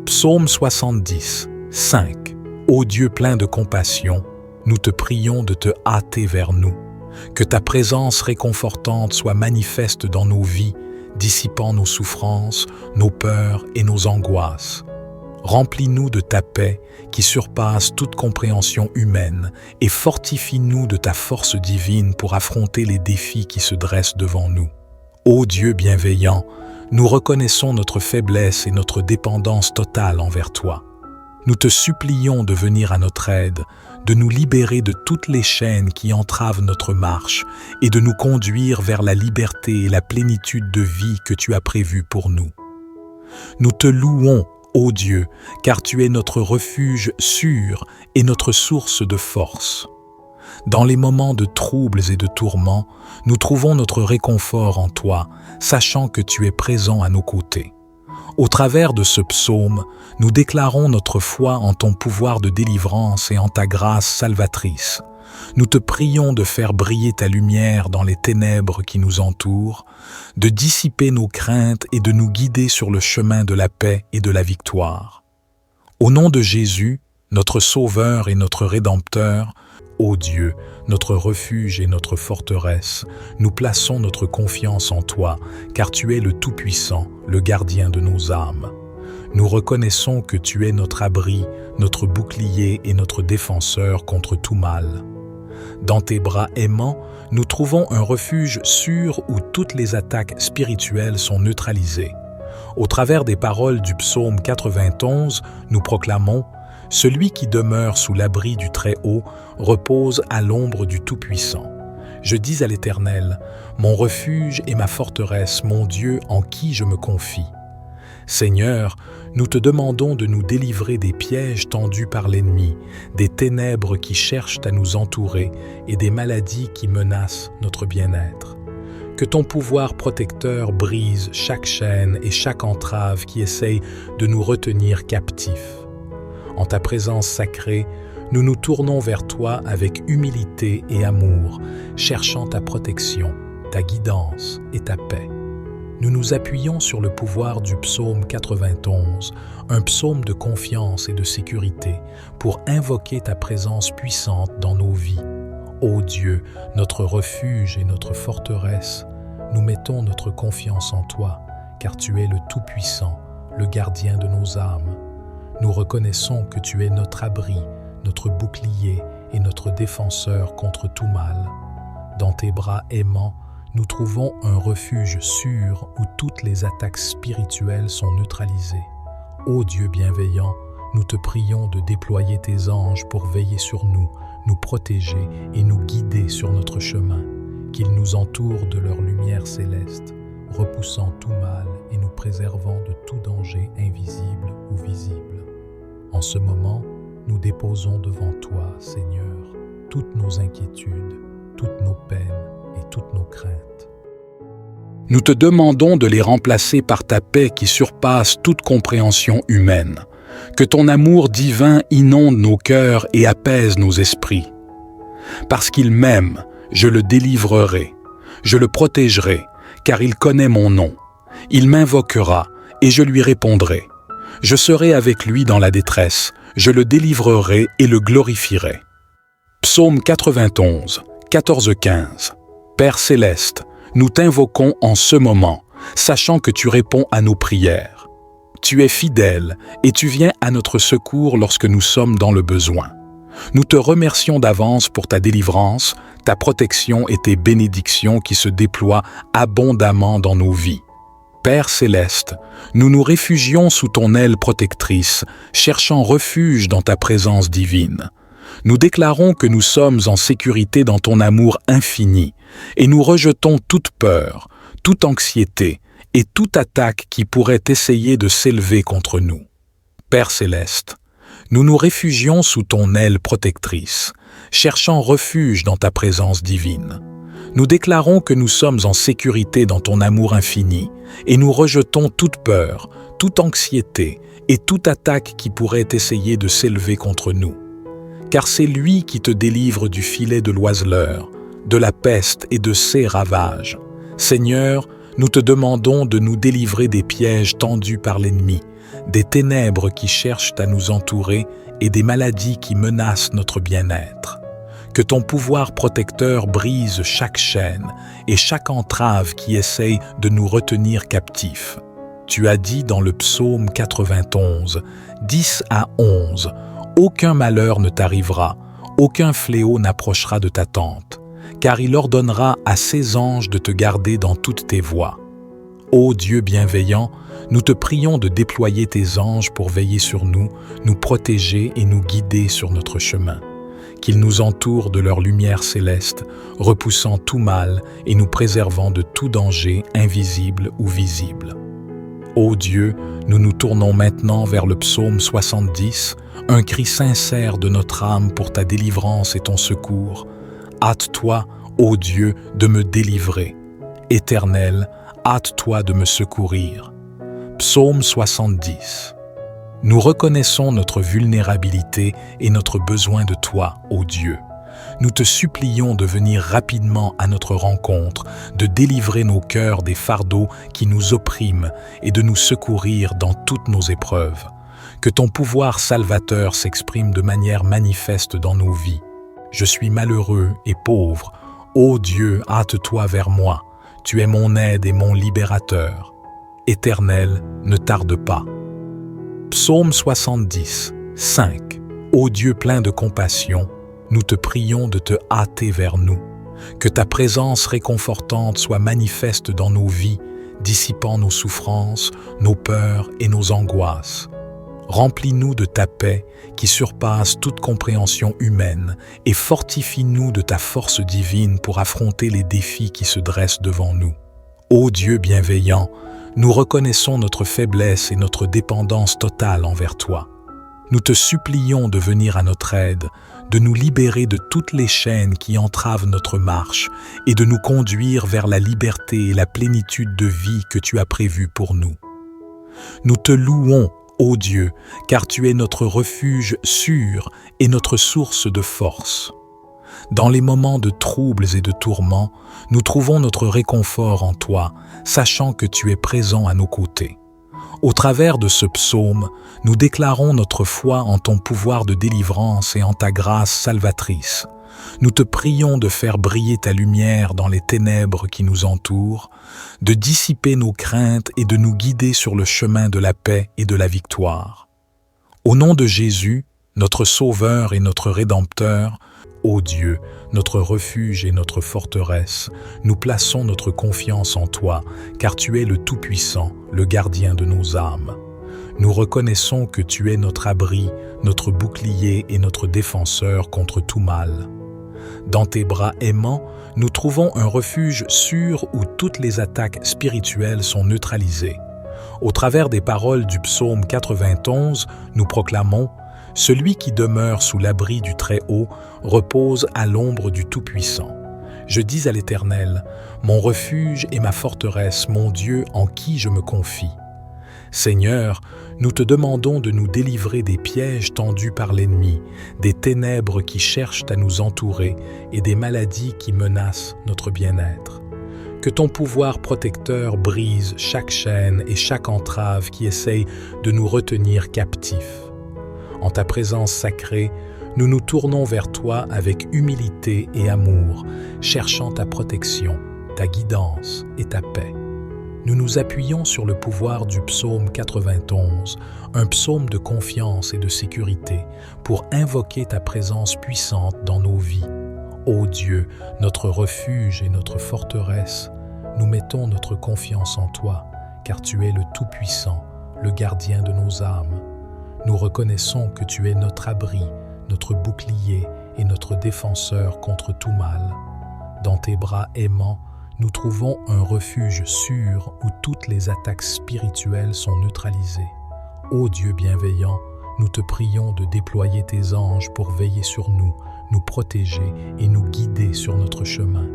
Psaume 70, 5. Ô Dieu plein de compassion, nous te prions de te hâter vers nous. Que ta présence réconfortante soit manifeste dans nos vies, dissipant nos souffrances, nos peurs et nos angoisses. Remplis-nous de ta paix qui surpasse toute compréhension humaine et fortifie-nous de ta force divine pour affronter les défis qui se dressent devant nous. Ô Dieu bienveillant, nous reconnaissons notre faiblesse et notre dépendance totale envers toi. Nous te supplions de venir à notre aide, de nous libérer de toutes les chaînes qui entravent notre marche et de nous conduire vers la liberté et la plénitude de vie que tu as prévue pour nous. Nous te louons, ô Dieu, car tu es notre refuge sûr et notre source de force. Dans les moments de troubles et de tourments, nous trouvons notre réconfort en toi, sachant que tu es présent à nos côtés. Au travers de ce psaume, nous déclarons notre foi en ton pouvoir de délivrance et en ta grâce salvatrice. Nous te prions de faire briller ta lumière dans les ténèbres qui nous entourent, de dissiper nos craintes et de nous guider sur le chemin de la paix et de la victoire. Au nom de Jésus, notre Sauveur et notre Rédempteur, ô Dieu, notre refuge et notre forteresse, nous plaçons notre confiance en toi, car tu es le Tout-Puissant, le gardien de nos âmes. Nous reconnaissons que tu es notre abri, notre bouclier et notre défenseur contre tout mal. Dans tes bras aimants, nous trouvons un refuge sûr où toutes les attaques spirituelles sont neutralisées. Au travers des paroles du psaume 91, nous proclamons « Celui qui demeure sous l'abri du Très-Haut repose à l'ombre du Tout-Puissant. Je dis à l'Éternel, mon refuge et ma forteresse, mon Dieu en qui je me confie. Seigneur, nous te demandons de nous délivrer des pièges tendus par l'ennemi, des ténèbres qui cherchent à nous entourer et des maladies qui menacent notre bien-être. Que ton pouvoir protecteur brise chaque chaîne et chaque entrave qui essaye de nous retenir captifs. En ta présence sacrée, nous nous tournons vers toi avec humilité et amour, cherchant ta protection, ta guidance et ta paix. nous nous appuyons sur le pouvoir du psaume 91, un psaume de confiance et de sécurité, pour invoquer ta présence puissante dans nos vies. Ô Dieu, notre refuge et notre forteresse, nous mettons notre confiance en toi, car tu es le Tout-Puissant, le gardien de nos âmes. Nous reconnaissons que tu es notre abri, notre bouclier et notre défenseur contre tout mal. Dans tes bras aimants, nous trouvons un refuge sûr où toutes les attaques spirituelles sont neutralisées. Ô Dieu bienveillant, nous te prions de déployer tes anges pour veiller sur nous, nous protéger et nous guider sur notre chemin, qu'ils nous entourent de leur lumière céleste, repoussant tout mal et nous préservant de tout danger invisible ou visible. En ce moment, nous déposons devant toi, Seigneur, toutes nos inquiétudes, toutes nos peines et toutes nos craintes. Nous te demandons de les remplacer par ta paix qui surpasse toute compréhension humaine. Que ton amour divin inonde nos cœurs et apaise nos esprits. Parce qu'il m'aime, je le délivrerai, je le protégerai, car il connaît mon nom. Il m'invoquera et je lui répondrai. Je serai avec lui dans la détresse, je le délivrerai et le glorifierai. Psaume 91, 14-15. Père céleste, nous t'invoquons en ce moment, sachant que tu réponds à nos prières. Tu es fidèle et tu viens à notre secours lorsque nous sommes dans le besoin. Nous te remercions d'avance pour ta délivrance, ta protection et tes bénédictions qui se déploient abondamment dans nos vies. Père céleste, nous nous réfugions sous ton aile protectrice, cherchant refuge dans ta présence divine. Nous déclarons que nous sommes en sécurité dans ton amour infini et nous rejetons toute peur, toute anxiété et toute attaque qui pourrait essayer de s'élever contre nous. Père céleste, nous nous réfugions sous ton aile protectrice, cherchant refuge dans ta présence divine. Nous déclarons que nous sommes en sécurité dans ton amour infini et nous rejetons toute peur, toute anxiété et toute attaque qui pourrait essayer de s'élever contre nous. Car c'est lui qui te délivre du filet de l'oiseleur, de la peste et de ses ravages. Seigneur, nous te demandons de nous délivrer des pièges tendus par l'ennemi, des ténèbres qui cherchent à nous entourer et des maladies qui menacent notre bien-être. Que ton pouvoir protecteur brise chaque chaîne et chaque entrave qui essaye de nous retenir captifs. Tu as dit dans le psaume 91, 10-11, « Aucun malheur ne t'arrivera, aucun fléau n'approchera de ta tente, car il ordonnera à ses anges de te garder dans toutes tes voies. » Ô Dieu bienveillant, nous te prions de déployer tes anges pour veiller sur nous, nous protéger et nous guider sur notre chemin. Qu'ils nous entourent de leur lumière céleste, repoussant tout mal et nous préservant de tout danger invisible ou visible. Ô Dieu, nous nous tournons maintenant vers le psaume 70, un cri sincère de notre âme pour ta délivrance et ton secours. Hâte-toi, ô Dieu, de me délivrer. Éternel, hâte-toi de me secourir. Psaume 70. Nous reconnaissons notre vulnérabilité et notre besoin de toi, ô Dieu. Nous te supplions de venir rapidement à notre rencontre, de délivrer nos cœurs des fardeaux qui nous oppriment et de nous secourir dans toutes nos épreuves. Que ton pouvoir salvateur s'exprime de manière manifeste dans nos vies. Je suis malheureux et pauvre. Ô Dieu, hâte-toi vers moi. Tu es mon aide et mon libérateur. Éternel, ne tarde pas. Psaume 70, 5. Ô Dieu plein de compassion, nous te prions de te hâter vers nous. Que ta présence réconfortante soit manifeste dans nos vies, dissipant nos souffrances, nos peurs et nos angoisses. Remplis-nous de ta paix qui surpasse toute compréhension humaine et fortifie-nous de ta force divine pour affronter les défis qui se dressent devant nous. Ô Dieu bienveillant, nous reconnaissons notre faiblesse et notre dépendance totale envers toi. Nous te supplions de venir à notre aide, de nous libérer de toutes les chaînes qui entravent notre marche et de nous conduire vers la liberté et la plénitude de vie que tu as prévue pour nous. Nous te louons, ô Dieu, car tu es notre refuge sûr et notre source de force. Dans les moments de troubles et de tourments, nous trouvons notre réconfort en toi, sachant que tu es présent à nos côtés. Au travers de ce psaume, nous déclarons notre foi en ton pouvoir de délivrance et en ta grâce salvatrice. Nous te prions de faire briller ta lumière dans les ténèbres qui nous entourent, de dissiper nos craintes et de nous guider sur le chemin de la paix et de la victoire. Au nom de Jésus, notre Sauveur et notre Rédempteur, ô Dieu, notre refuge et notre forteresse, nous plaçons notre confiance en toi, car tu es le Tout-Puissant, le gardien de nos âmes. Nous reconnaissons que tu es notre abri, notre bouclier et notre défenseur contre tout mal. Dans tes bras aimants, nous trouvons un refuge sûr où toutes les attaques spirituelles sont neutralisées. Au travers des paroles du psaume 91, nous proclamons « Celui qui demeure sous l'abri du Très-Haut repose à l'ombre du Tout-Puissant. Je dis à l'Éternel, mon refuge et ma forteresse, mon Dieu en qui je me confie. » Seigneur, nous te demandons de nous délivrer des pièges tendus par l'ennemi, des ténèbres qui cherchent à nous entourer et des maladies qui menacent notre bien-être. Que ton pouvoir protecteur brise chaque chaîne et chaque entrave qui essaye de nous retenir captifs. En ta présence sacrée, nous nous tournons vers toi avec humilité et amour, cherchant ta protection, ta guidance et ta paix. Nous nous appuyons sur le pouvoir du psaume 91, un psaume de confiance et de sécurité, pour invoquer ta présence puissante dans nos vies. Ô Dieu, notre refuge et notre forteresse, nous mettons notre confiance en toi, car tu es le Tout-Puissant, le gardien de nos âmes. Nous reconnaissons que tu es notre abri, notre bouclier et notre défenseur contre tout mal. Dans tes bras aimants, nous trouvons un refuge sûr où toutes les attaques spirituelles sont neutralisées. Ô Dieu bienveillant, nous te prions de déployer tes anges pour veiller sur nous, nous protéger et nous guider sur notre chemin,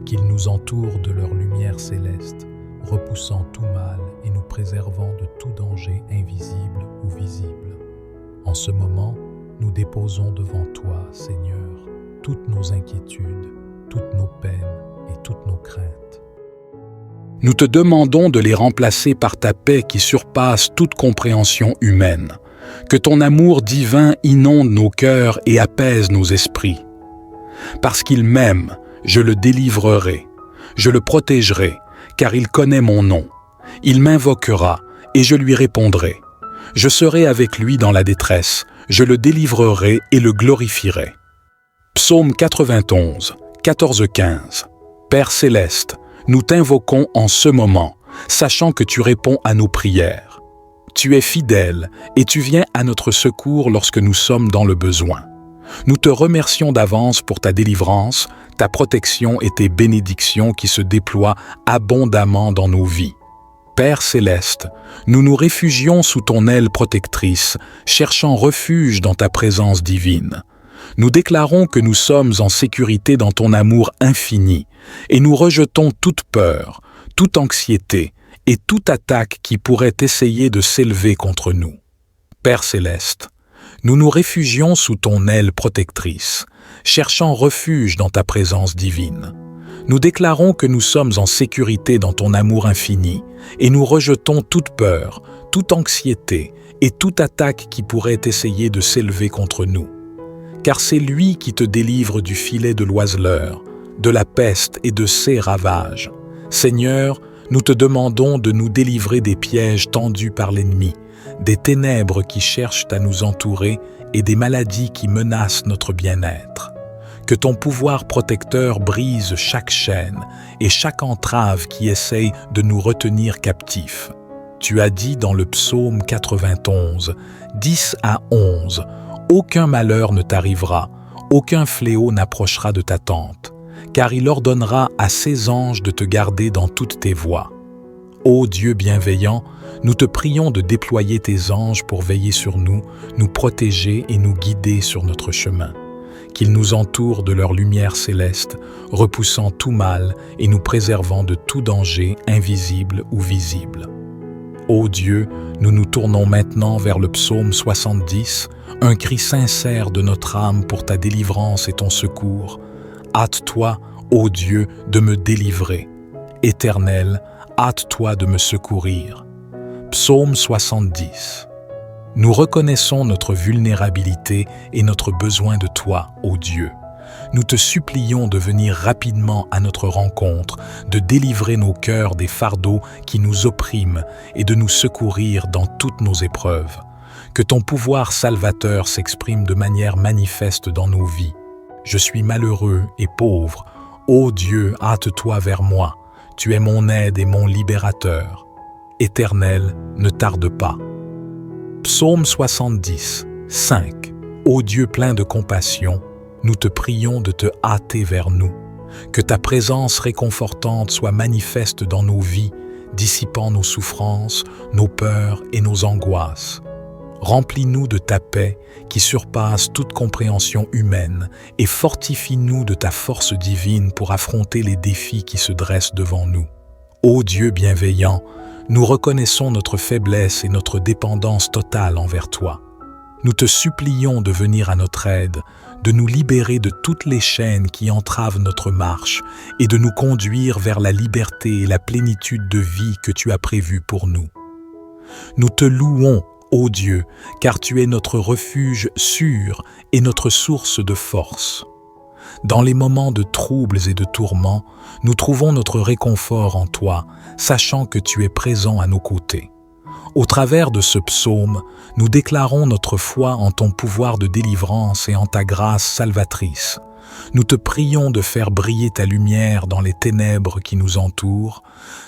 qu'ils nous entourent de leur lumière céleste, repoussant tout mal et nous préservant de tout danger invisible ou visible. En ce moment, nous déposons devant toi, Seigneur, toutes nos inquiétudes, toutes nos peines et toutes nos craintes. Nous te demandons de les remplacer par ta paix qui surpasse toute compréhension humaine. Que ton amour divin inonde nos cœurs et apaise nos esprits. Parce qu'il m'aime, je le délivrerai, je le protégerai, car il connaît mon nom. Il m'invoquera et je lui répondrai. Je serai avec lui dans la détresse, je le délivrerai et le glorifierai. Psaume 91, 14-15. Père céleste, nous t'invoquons en ce moment, sachant que tu réponds à nos prières. Tu es fidèle et tu viens à notre secours lorsque nous sommes dans le besoin. Nous te remercions d'avance pour ta délivrance, ta protection et tes bénédictions qui se déploient abondamment dans nos vies. Père céleste, nous nous réfugions sous ton aile protectrice, cherchant refuge dans ta présence divine. Nous déclarons que nous sommes en sécurité dans ton amour infini et nous rejetons toute peur, toute anxiété et toute attaque qui pourrait essayer de s'élever contre nous. Père céleste, nous nous réfugions sous ton aile protectrice, cherchant refuge dans ta présence divine. Nous déclarons que nous sommes en sécurité dans ton amour infini et nous rejetons toute peur, toute anxiété et toute attaque qui pourrait essayer de s'élever contre nous. Car c'est lui qui te délivre du filet de l'oiseleur, de la peste et de ses ravages. Seigneur, nous te demandons de nous délivrer des pièges tendus par l'ennemi, des ténèbres qui cherchent à nous entourer et des maladies qui menacent notre bien-être. Que ton pouvoir protecteur brise chaque chaîne et chaque entrave qui essaye de nous retenir captifs. Tu as dit dans le psaume 91, 10-11, « Aucun malheur ne t'arrivera, aucun fléau n'approchera de ta tente, car il ordonnera à ses anges de te garder dans toutes tes voies. » Ô Dieu bienveillant, nous te prions de déployer tes anges pour veiller sur nous, nous protéger et nous guider sur notre chemin. Qu'ils nous entourent de leur lumière céleste, repoussant tout mal et nous préservant de tout danger invisible ou visible. Ô Dieu, nous nous tournons maintenant vers le psaume 70, un cri sincère de notre âme pour ta délivrance et ton secours. Hâte-toi, ô Dieu, de me délivrer. Éternel, hâte-toi de me secourir. Psaume 70. Nous reconnaissons notre vulnérabilité et notre besoin de toi, ô Dieu. Nous te supplions de venir rapidement à notre rencontre, de délivrer nos cœurs des fardeaux qui nous oppriment et de nous secourir dans toutes nos épreuves. Que ton pouvoir salvateur s'exprime de manière manifeste dans nos vies. Je suis malheureux et pauvre. Ô Dieu, hâte-toi vers moi. Tu es mon aide et mon libérateur. Éternel, ne tarde pas. Psaume 70, 5. Ô Dieu plein de compassion, nous te prions de te hâter vers nous. Que ta présence réconfortante soit manifeste dans nos vies, dissipant nos souffrances, nos peurs et nos angoisses. Remplis-nous de ta paix qui surpasse toute compréhension humaine et fortifie-nous de ta force divine pour affronter les défis qui se dressent devant nous. Ô Dieu bienveillant, nous reconnaissons notre faiblesse et notre dépendance totale envers toi. Nous te supplions de venir à notre aide, de nous libérer de toutes les chaînes qui entravent notre marche et de nous conduire vers la liberté et la plénitude de vie que tu as prévue pour nous. Nous te louons, ô Dieu, car tu es notre refuge sûr et notre source de force. Dans les moments de troubles et de tourments, nous trouvons notre réconfort en toi, sachant que tu es présent à nos côtés. Au travers de ce psaume, nous déclarons notre foi en ton pouvoir de délivrance et en ta grâce salvatrice. Nous te prions de faire briller ta lumière dans les ténèbres qui nous entourent,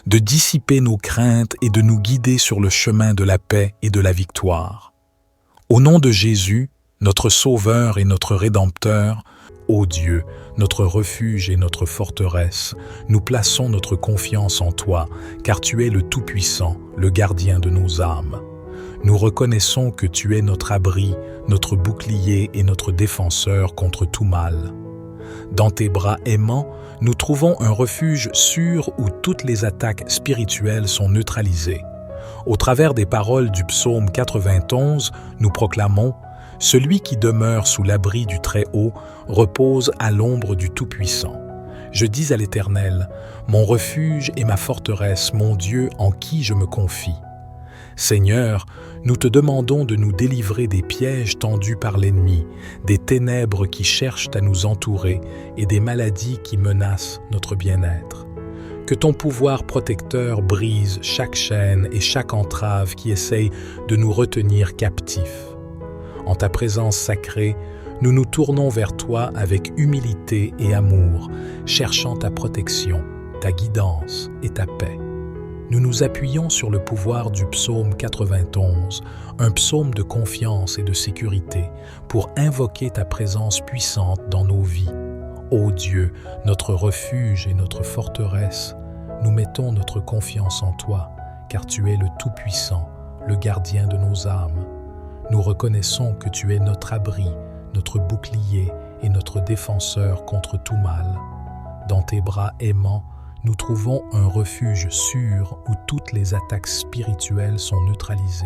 de dissiper nos craintes et de nous guider sur le chemin de la paix et de la victoire. Au nom de Jésus, notre Sauveur et notre Rédempteur, ô Dieu, notre refuge et notre forteresse, nous plaçons notre confiance en toi, car tu es le Tout-Puissant, le gardien de nos âmes. Nous reconnaissons que tu es notre abri, notre bouclier et notre défenseur contre tout mal. Dans tes bras aimants, nous trouvons un refuge sûr où toutes les attaques spirituelles sont neutralisées. Au travers des paroles du psaume 91, nous proclamons « Celui qui demeure sous l'abri du Très-Haut repose à l'ombre du Tout-Puissant. Je dis à l'Éternel, mon refuge et ma forteresse, mon Dieu en qui je me confie. Seigneur, nous te demandons de nous délivrer des pièges tendus par l'ennemi, des ténèbres qui cherchent à nous entourer et des maladies qui menacent notre bien-être. Que ton pouvoir protecteur brise chaque chaîne et chaque entrave qui essaye de nous retenir captifs. En ta présence sacrée, nous nous tournons vers toi avec humilité et amour, cherchant ta protection, ta guidance et ta paix. Nous nous appuyons sur le pouvoir du psaume 91, un psaume de confiance et de sécurité, pour invoquer ta présence puissante dans nos vies. Ô Dieu, notre refuge et notre forteresse, nous mettons notre confiance en toi, car tu es le Tout-Puissant, le gardien de nos âmes. Nous reconnaissons que tu es notre abri, notre bouclier et notre défenseur contre tout mal. Dans tes bras aimants, nous trouvons un refuge sûr où toutes les attaques spirituelles sont neutralisées.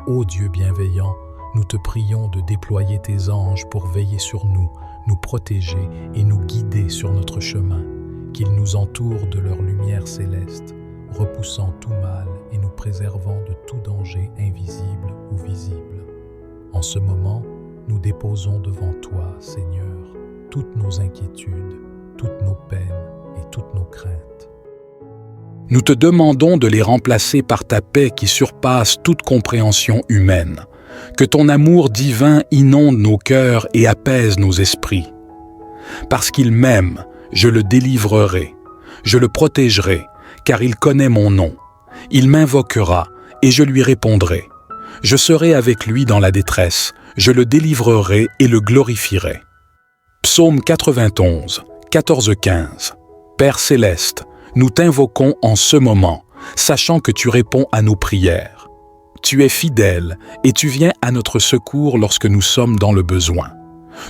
Ô Dieu bienveillant, nous te prions de déployer tes anges pour veiller sur nous, nous protéger et nous guider sur notre chemin, qu'ils nous entourent de leur lumière céleste, repoussant tout mal et nous préservant de tout danger invisible ou visible. En ce moment, nous déposons devant toi, Seigneur, toutes nos inquiétudes, toutes nos peines et toutes nos craintes. Nous te demandons de les remplacer par ta paix qui surpasse toute compréhension humaine. Que ton amour divin inonde nos cœurs et apaise nos esprits. Parce qu'il m'aime, je le délivrerai, je le protégerai, car il connaît mon nom. Il m'invoquera et je lui répondrai. Je serai avec lui dans la détresse, je le délivrerai et le glorifierai. Psaume 91, 14-15. Père céleste, nous t'invoquons en ce moment, sachant que tu réponds à nos prières. Tu es fidèle et tu viens à notre secours lorsque nous sommes dans le besoin.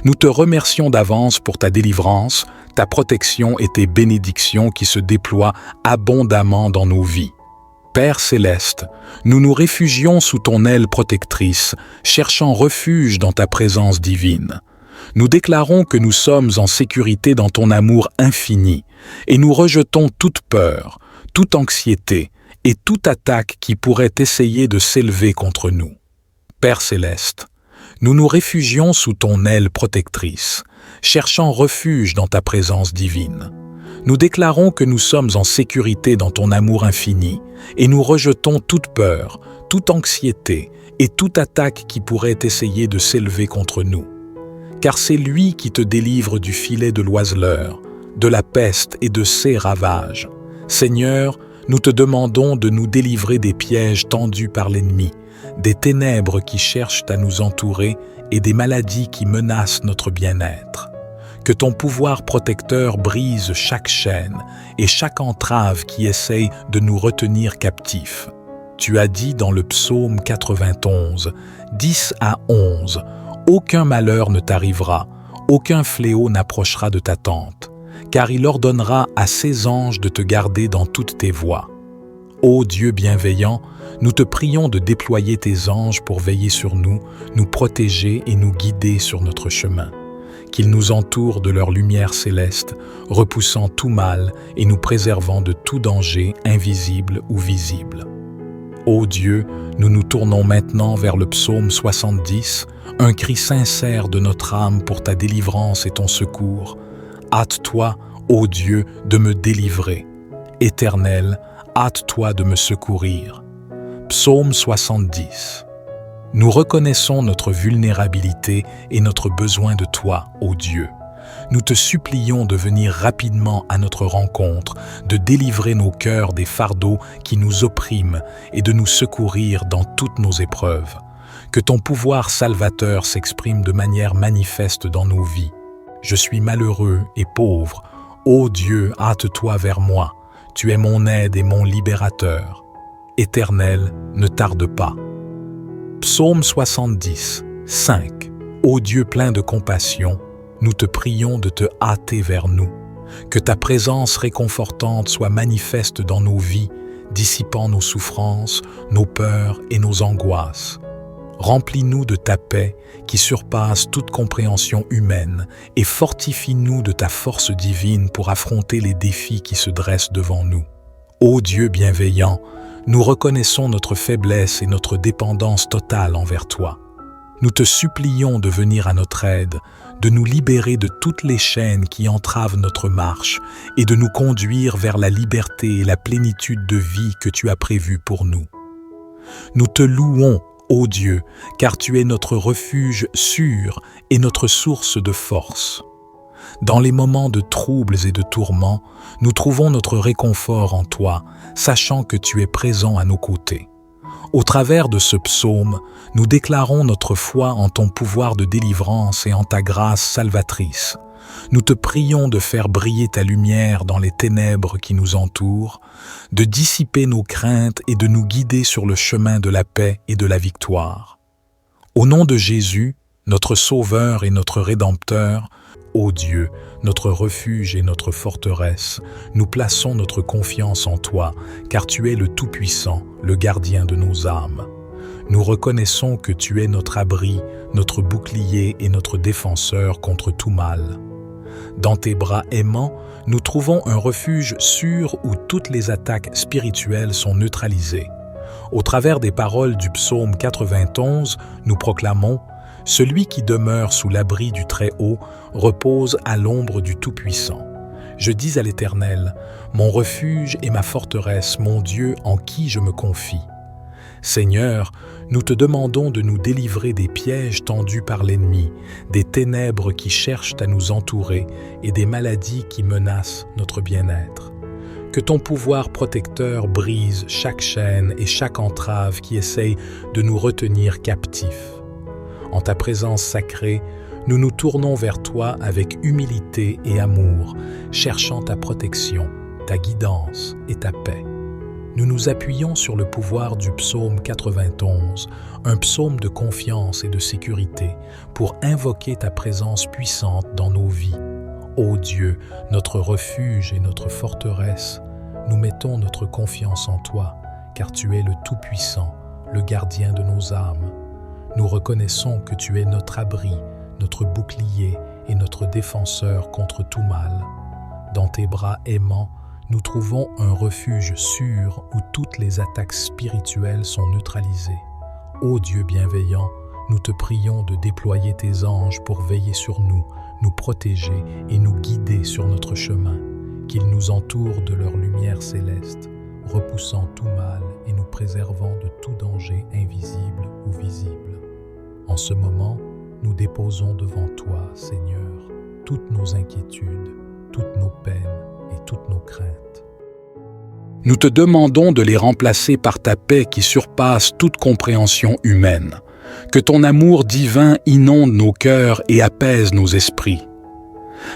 Nous te remercions d'avance pour ta délivrance, ta protection et tes bénédictions qui se déploient abondamment dans nos vies. Père céleste, nous nous réfugions sous ton aile protectrice, cherchant refuge dans ta présence divine. Nous déclarons que nous sommes en sécurité dans ton amour infini, et nous rejetons toute peur, toute anxiété et toute attaque qui pourrait essayer de s'élever contre nous. Père céleste, nous nous réfugions sous ton aile protectrice, cherchant refuge dans ta présence divine. Nous déclarons que nous sommes en sécurité dans ton amour infini, et nous rejetons toute peur, toute anxiété et toute attaque qui pourrait essayer de s'élever contre nous. Car c'est lui qui te délivre du filet de l'oiseleur, de la peste et de ses ravages. Seigneur, nous te demandons de nous délivrer des pièges tendus par l'ennemi, des ténèbres qui cherchent à nous entourer et des maladies qui menacent notre bien-être. Que ton pouvoir protecteur brise chaque chaîne et chaque entrave qui essaye de nous retenir captifs. Tu as dit dans le psaume 91, 10 à 11, « Aucun malheur ne t'arrivera, aucun fléau n'approchera de ta tente, car il ordonnera à ses anges de te garder dans toutes tes voies. » Ô Dieu bienveillant, nous te prions de déployer tes anges pour veiller sur nous, nous protéger et nous guider sur notre chemin. Qu'ils nous entourent de leur lumière céleste, repoussant tout mal et nous préservant de tout danger invisible ou visible. Ô Dieu, nous nous tournons maintenant vers le psaume 70, un cri sincère de notre âme pour ta délivrance et ton secours. Hâte-toi, ô Dieu, de me délivrer. Éternel, hâte-toi de me secourir. Psaume 70. Nous reconnaissons notre vulnérabilité et notre besoin de toi, ô Dieu. Nous te supplions de venir rapidement à notre rencontre, de délivrer nos cœurs des fardeaux qui nous oppriment et de nous secourir dans toutes nos épreuves. Que ton pouvoir salvateur s'exprime de manière manifeste dans nos vies. Je suis malheureux et pauvre. Ô Dieu, hâte-toi vers moi. Tu es mon aide et mon libérateur. Éternel, ne tarde pas. Psaume 70, 5. Ô Dieu plein de compassion, nous te prions de te hâter vers nous. Que ta présence réconfortante soit manifeste dans nos vies, dissipant nos souffrances, nos peurs et nos angoisses. Remplis-nous de ta paix qui surpasse toute compréhension humaine et fortifie-nous de ta force divine pour affronter les défis qui se dressent devant nous. Ô Dieu bienveillant, nous reconnaissons notre faiblesse et notre dépendance totale envers toi. Nous te supplions de venir à notre aide, de nous libérer de toutes les chaînes qui entravent notre marche et de nous conduire vers la liberté et la plénitude de vie que tu as prévue pour nous. Nous te louons, ô Dieu, car tu es notre refuge sûr et notre source de force. Dans les moments de troubles et de tourments, nous trouvons notre réconfort en toi, sachant que tu es présent à nos côtés. Au travers de ce psaume, nous déclarons notre foi en ton pouvoir de délivrance et en ta grâce salvatrice. Nous te prions de faire briller ta lumière dans les ténèbres qui nous entourent, de dissiper nos craintes et de nous guider sur le chemin de la paix et de la victoire. Au nom de Jésus, notre Sauveur et notre Rédempteur, ô Dieu, notre refuge et notre forteresse, nous plaçons notre confiance en toi, car tu es le Tout-Puissant, le gardien de nos âmes. Nous reconnaissons que tu es notre abri, notre bouclier et notre défenseur contre tout mal. Dans tes bras aimants, nous trouvons un refuge sûr où toutes les attaques spirituelles sont neutralisées. Au travers des paroles du psaume 91, nous proclamons « Celui qui demeure sous l'abri du Très-Haut repose à l'ombre du Tout-Puissant. Je dis à l'Éternel, mon refuge et ma forteresse, mon Dieu en qui je me confie. » Seigneur, nous te demandons de nous délivrer des pièges tendus par l'ennemi, des ténèbres qui cherchent à nous entourer et des maladies qui menacent notre bien-être. Que ton pouvoir protecteur brise chaque chaîne et chaque entrave qui essaye de nous retenir captifs. En ta présence sacrée, nous nous tournons vers toi avec humilité et amour, cherchant ta protection, ta guidance et ta paix. Nous nous appuyons sur le pouvoir du psaume 91, un psaume de confiance et de sécurité, pour invoquer ta présence puissante dans nos vies. Ô Dieu, notre refuge et notre forteresse, nous mettons notre confiance en toi, car tu es le Tout-Puissant, le gardien de nos âmes. Nous reconnaissons que tu es notre abri, notre bouclier et notre défenseur contre tout mal. Dans tes bras aimants, nous trouvons un refuge sûr où toutes les attaques spirituelles sont neutralisées. Ô Dieu bienveillant, nous te prions de déployer tes anges pour veiller sur nous, nous protéger et nous guider sur notre chemin, qu'ils nous entourent de leur lumière céleste, repoussant tout mal et nous préservant de tout danger invisible ou visible. En ce moment, nous déposons devant toi, Seigneur, toutes nos inquiétudes, toutes nos peines et toutes nos craintes. Nous te demandons de les remplacer par ta paix qui surpasse toute compréhension humaine. Que ton amour divin inonde nos cœurs et apaise nos esprits.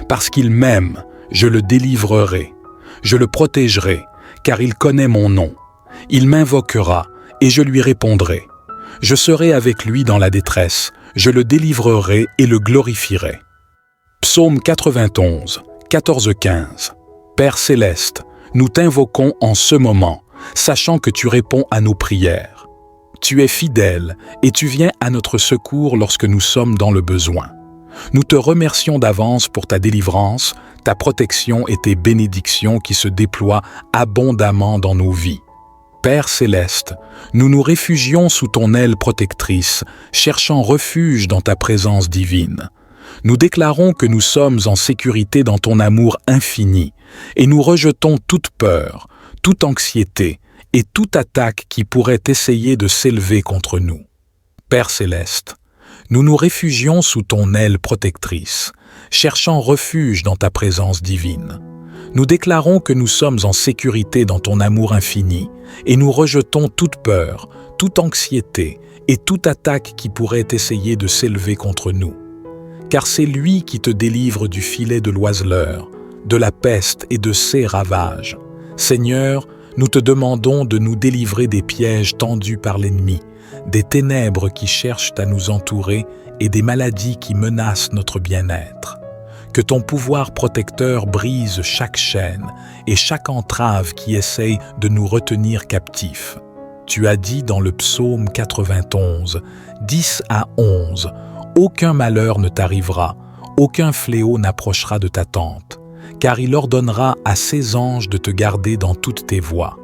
Parce qu'il m'aime, je le délivrerai, je le protégerai, car il connaît mon nom. Il m'invoquera et je lui répondrai. Je serai avec lui dans la détresse, je le délivrerai et le glorifierai. Psaume 91, 14-15. Père céleste, nous t'invoquons en ce moment, sachant que tu réponds à nos prières. Tu es fidèle et tu viens à notre secours lorsque nous sommes dans le besoin. Nous te remercions d'avance pour ta délivrance, ta protection et tes bénédictions qui se déploient abondamment dans nos vies. Père céleste, nous nous réfugions sous ton aile protectrice, cherchant refuge dans ta présence divine. Nous déclarons que nous sommes en sécurité dans ton amour infini et nous rejetons toute peur, toute anxiété et toute attaque qui pourrait essayer de s'élever contre nous. Père céleste, nous nous réfugions sous ton aile protectrice, cherchant refuge dans ta présence divine. Nous déclarons que nous sommes en sécurité dans ton amour infini et nous rejetons toute peur, toute anxiété et toute attaque qui pourrait essayer de s'élever contre nous. Car c'est lui qui te délivre du filet de l'oiseleur, de la peste et de ses ravages. Seigneur, nous te demandons de nous délivrer des pièges tendus par l'ennemi, des ténèbres qui cherchent à nous entourer et des maladies qui menacent notre bien-être. Que ton pouvoir protecteur brise chaque chaîne et chaque entrave qui essaye de nous retenir captifs. Tu as dit dans le psaume 91, 10-11, « Aucun malheur ne t'arrivera, aucun fléau n'approchera de ta tente, car il ordonnera à ses anges de te garder dans toutes tes voies. »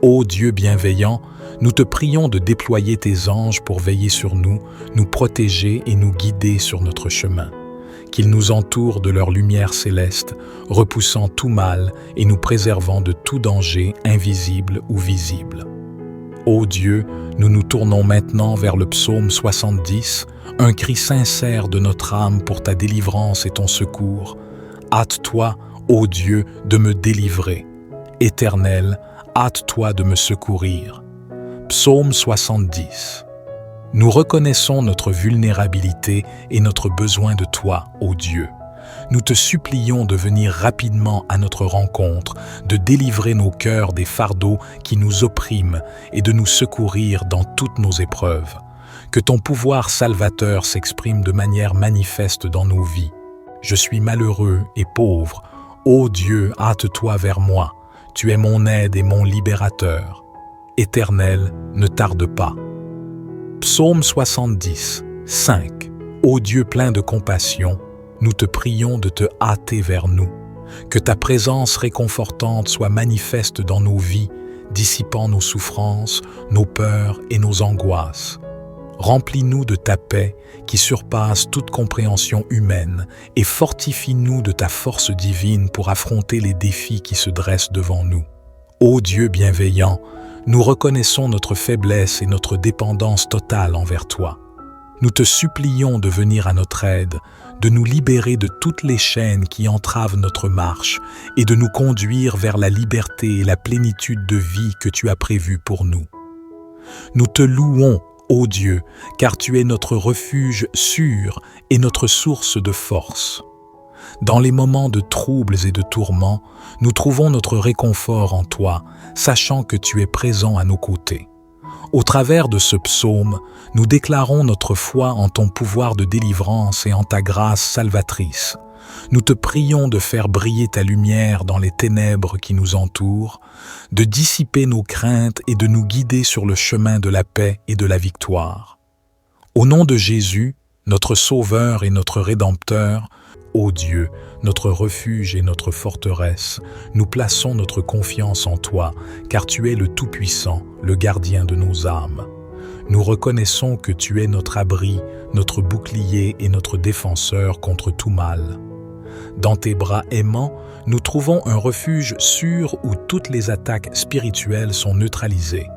Ô Dieu bienveillant, nous te prions de déployer tes anges pour veiller sur nous, nous protéger et nous guider sur notre chemin. Qu'ils nous entourent de leur lumière céleste, repoussant tout mal et nous préservant de tout danger invisible ou visible. Ô Dieu, nous nous tournons maintenant vers le psaume 70, un cri sincère de notre âme pour ta délivrance et ton secours. Hâte-toi, ô Dieu, de me délivrer. Éternel, hâte-toi de me secourir. Psaume 70. Nous reconnaissons notre vulnérabilité et notre besoin de toi, ô Dieu. Nous te supplions de venir rapidement à notre rencontre, de délivrer nos cœurs des fardeaux qui nous oppriment et de nous secourir dans toutes nos épreuves. Que ton pouvoir salvateur s'exprime de manière manifeste dans nos vies. Je suis malheureux et pauvre. Ô Dieu, hâte-toi vers moi. Tu es mon aide et mon libérateur. Éternel, ne tarde pas. Psaume 70, 5. Ô Dieu plein de compassion, nous te prions de te hâter vers nous. Que ta présence réconfortante soit manifeste dans nos vies, dissipant nos souffrances, nos peurs et nos angoisses. Remplis-nous de ta paix qui surpasse toute compréhension humaine et fortifie-nous de ta force divine pour affronter les défis qui se dressent devant nous. Ô Dieu bienveillant, nous reconnaissons notre faiblesse et notre dépendance totale envers toi. Nous te supplions de venir à notre aide, de nous libérer de toutes les chaînes qui entravent notre marche et de nous conduire vers la liberté et la plénitude de vie que tu as prévue pour nous. Nous te louons, ô Dieu, car tu es notre refuge sûr et notre source de force. Dans les moments de troubles et de tourments, nous trouvons notre réconfort en toi, sachant que tu es présent à nos côtés. Au travers de ce psaume, nous déclarons notre foi en ton pouvoir de délivrance et en ta grâce salvatrice. Nous te prions de faire briller ta lumière dans les ténèbres qui nous entourent, de dissiper nos craintes et de nous guider sur le chemin de la paix et de la victoire. Au nom de Jésus, notre Sauveur et notre Rédempteur, ô Dieu, notre refuge et notre forteresse, nous plaçons notre confiance en toi, car tu es le Tout-Puissant, le gardien de nos âmes. Nous reconnaissons que tu es notre abri, notre bouclier et notre défenseur contre tout mal. Dans tes bras aimants, nous trouvons un refuge sûr où toutes les attaques spirituelles sont neutralisées.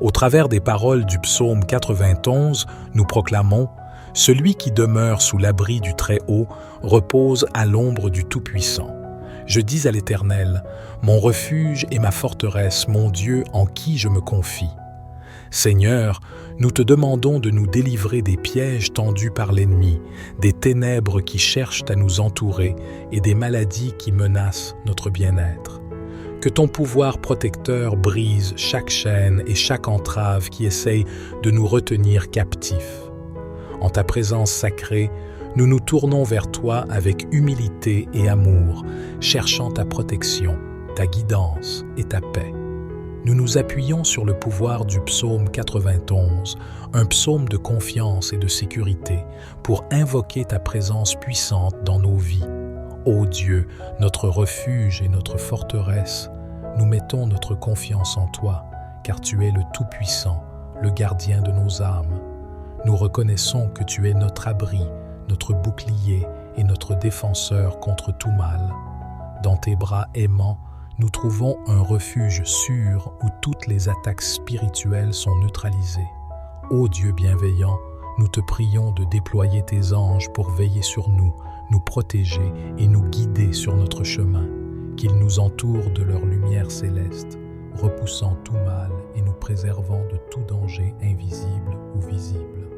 Au travers des paroles du psaume 91, nous proclamons « Celui qui demeure sous l'abri du Très-Haut repose à l'ombre du Tout-Puissant. Je dis à l'Éternel, mon refuge et ma forteresse, mon Dieu en qui je me confie. » Seigneur, nous te demandons de nous délivrer des pièges tendus par l'ennemi, des ténèbres qui cherchent à nous entourer et des maladies qui menacent notre bien-être. Que ton pouvoir protecteur brise chaque chaîne et chaque entrave qui essaye de nous retenir captifs. En ta présence sacrée, nous nous tournons vers toi avec humilité et amour, cherchant ta protection, ta guidance et ta paix. Nous nous appuyons sur le pouvoir du psaume 91, un psaume de confiance et de sécurité, pour invoquer ta présence puissante dans nos vies. Ô Dieu, notre refuge et notre forteresse, nous mettons notre confiance en toi, car tu es le Tout-Puissant, le gardien de nos âmes. Nous reconnaissons que tu es notre abri, notre bouclier et notre défenseur contre tout mal. Dans tes bras aimants, nous trouvons un refuge sûr où toutes les attaques spirituelles sont neutralisées. Ô Dieu bienveillant, nous te prions de déployer tes anges pour veiller sur nous, nous protéger et nous guider sur notre chemin, qu'ils nous entourent de leur lumière céleste, repoussant tout mal et nous préservant de tout danger invisible ou visible.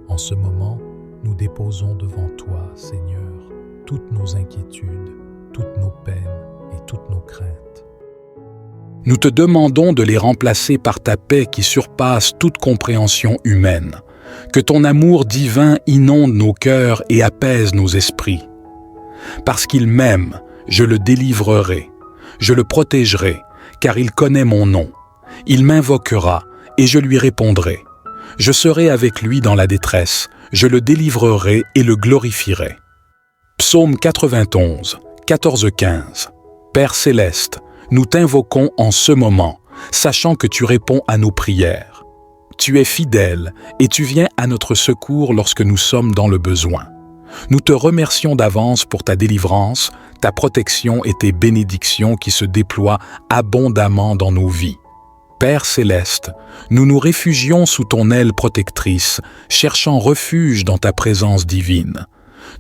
En ce moment, nous déposons devant toi, Seigneur, toutes nos inquiétudes, toutes nos peines et toutes nos craintes. Nous te demandons de les remplacer par ta paix qui surpasse toute compréhension humaine. Que ton amour divin inonde nos cœurs et apaise nos esprits. Parce qu'il m'aime, je le délivrerai, je le protégerai, car il connaît mon nom. Il m'invoquera et je lui répondrai. Je serai avec lui dans la détresse, je le délivrerai et le glorifierai. Psaume 91, 14-15. Père céleste, nous t'invoquons en ce moment, sachant que tu réponds à nos prières. Tu es fidèle et tu viens à notre secours lorsque nous sommes dans le besoin. Nous te remercions d'avance pour ta délivrance, ta protection et tes bénédictions qui se déploient abondamment dans nos vies. Père céleste, nous nous réfugions sous ton aile protectrice, cherchant refuge dans ta présence divine.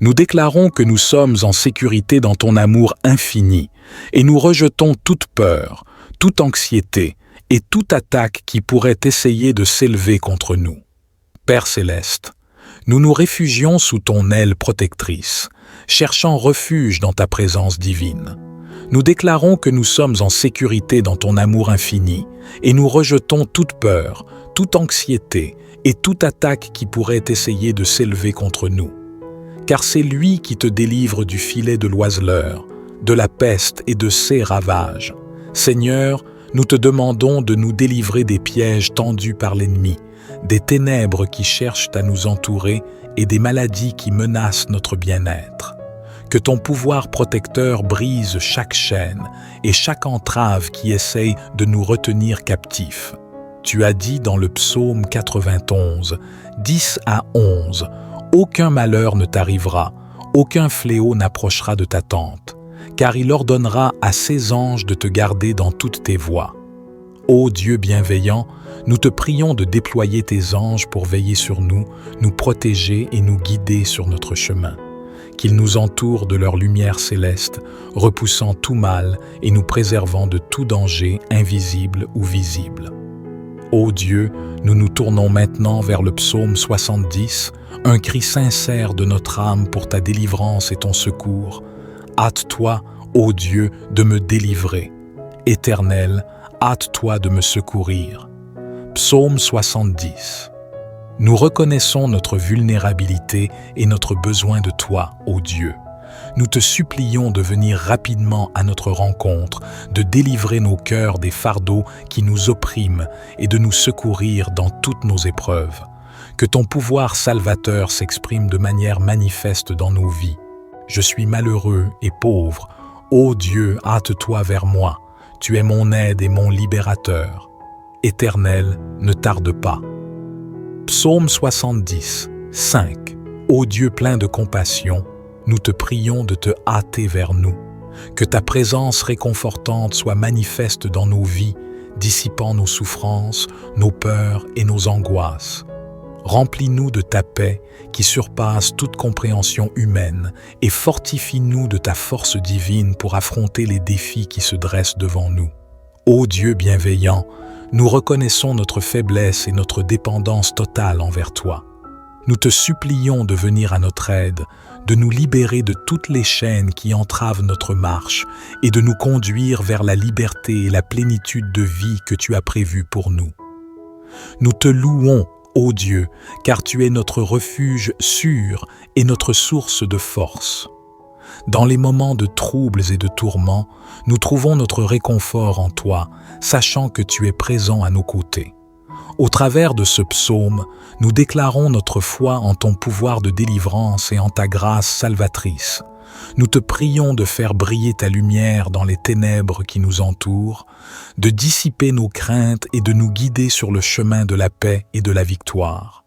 Nous déclarons que nous sommes en sécurité dans ton amour infini et nous rejetons toute peur, toute anxiété et toute attaque qui pourrait essayer de s'élever contre nous. Père céleste, nous nous réfugions sous ton aile protectrice, cherchant refuge dans ta présence divine. Nous déclarons que nous sommes en sécurité dans ton amour infini et nous rejetons toute peur, toute anxiété et toute attaque qui pourrait essayer de s'élever contre nous. Car c'est lui qui te délivre du filet de l'oiseleur, de la peste et de ses ravages. Seigneur, nous te demandons de nous délivrer des pièges tendus par l'ennemi, des ténèbres qui cherchent à nous entourer et des maladies qui menacent notre bien-être. Que ton pouvoir protecteur brise chaque chaîne et chaque entrave qui essaye de nous retenir captifs. Tu as dit dans le psaume 91, 10-11, « Aucun malheur ne t'arrivera, aucun fléau n'approchera de ta tente, car il ordonnera à ses anges de te garder dans toutes tes voies. » Ô Dieu bienveillant, nous te prions de déployer tes anges pour veiller sur nous, nous protéger et nous guider sur notre chemin. Qu'ils nous entourent de leur lumière céleste, repoussant tout mal et nous préservant de tout danger invisible ou visible. Ô Dieu, nous nous tournons maintenant vers le psaume 70, un cri sincère de notre âme pour ta délivrance et ton secours. Hâte-toi, ô Dieu, de me délivrer. Éternel, hâte-toi de me secourir. Psaume 70. Nous reconnaissons notre vulnérabilité et notre besoin de toi, ô Dieu. nous te supplions de venir rapidement à notre rencontre, de délivrer nos cœurs des fardeaux qui nous oppriment et de nous secourir dans toutes nos épreuves. Que ton pouvoir salvateur s'exprime de manière manifeste dans nos vies. Je suis malheureux et pauvre. Ô Dieu, hâte-toi vers moi. Tu es mon aide et mon libérateur. Éternel, ne tarde pas. Psaume 70, 5. Ô Dieu plein de compassion, nous te prions de te hâter vers nous. Que ta présence réconfortante soit manifeste dans nos vies, dissipant nos souffrances, nos peurs et nos angoisses. Remplis-nous de ta paix qui surpasse toute compréhension humaine et fortifie-nous de ta force divine pour affronter les défis qui se dressent devant nous. Ô Dieu bienveillant, nous reconnaissons notre faiblesse et notre dépendance totale envers toi. Nous te supplions de venir à notre aide, de nous libérer de toutes les chaînes qui entravent notre marche et de nous conduire vers la liberté et la plénitude de vie que tu as prévue pour nous. Nous te louons, ô Dieu, car tu es notre refuge sûr et notre source de force. Dans les moments de troubles et de tourments, nous trouvons notre réconfort en toi, sachant que tu es présent à nos côtés. Au travers de ce psaume, nous déclarons notre foi en ton pouvoir de délivrance et en ta grâce salvatrice. Nous te prions de faire briller ta lumière dans les ténèbres qui nous entourent, de dissiper nos craintes et de nous guider sur le chemin de la paix et de la victoire.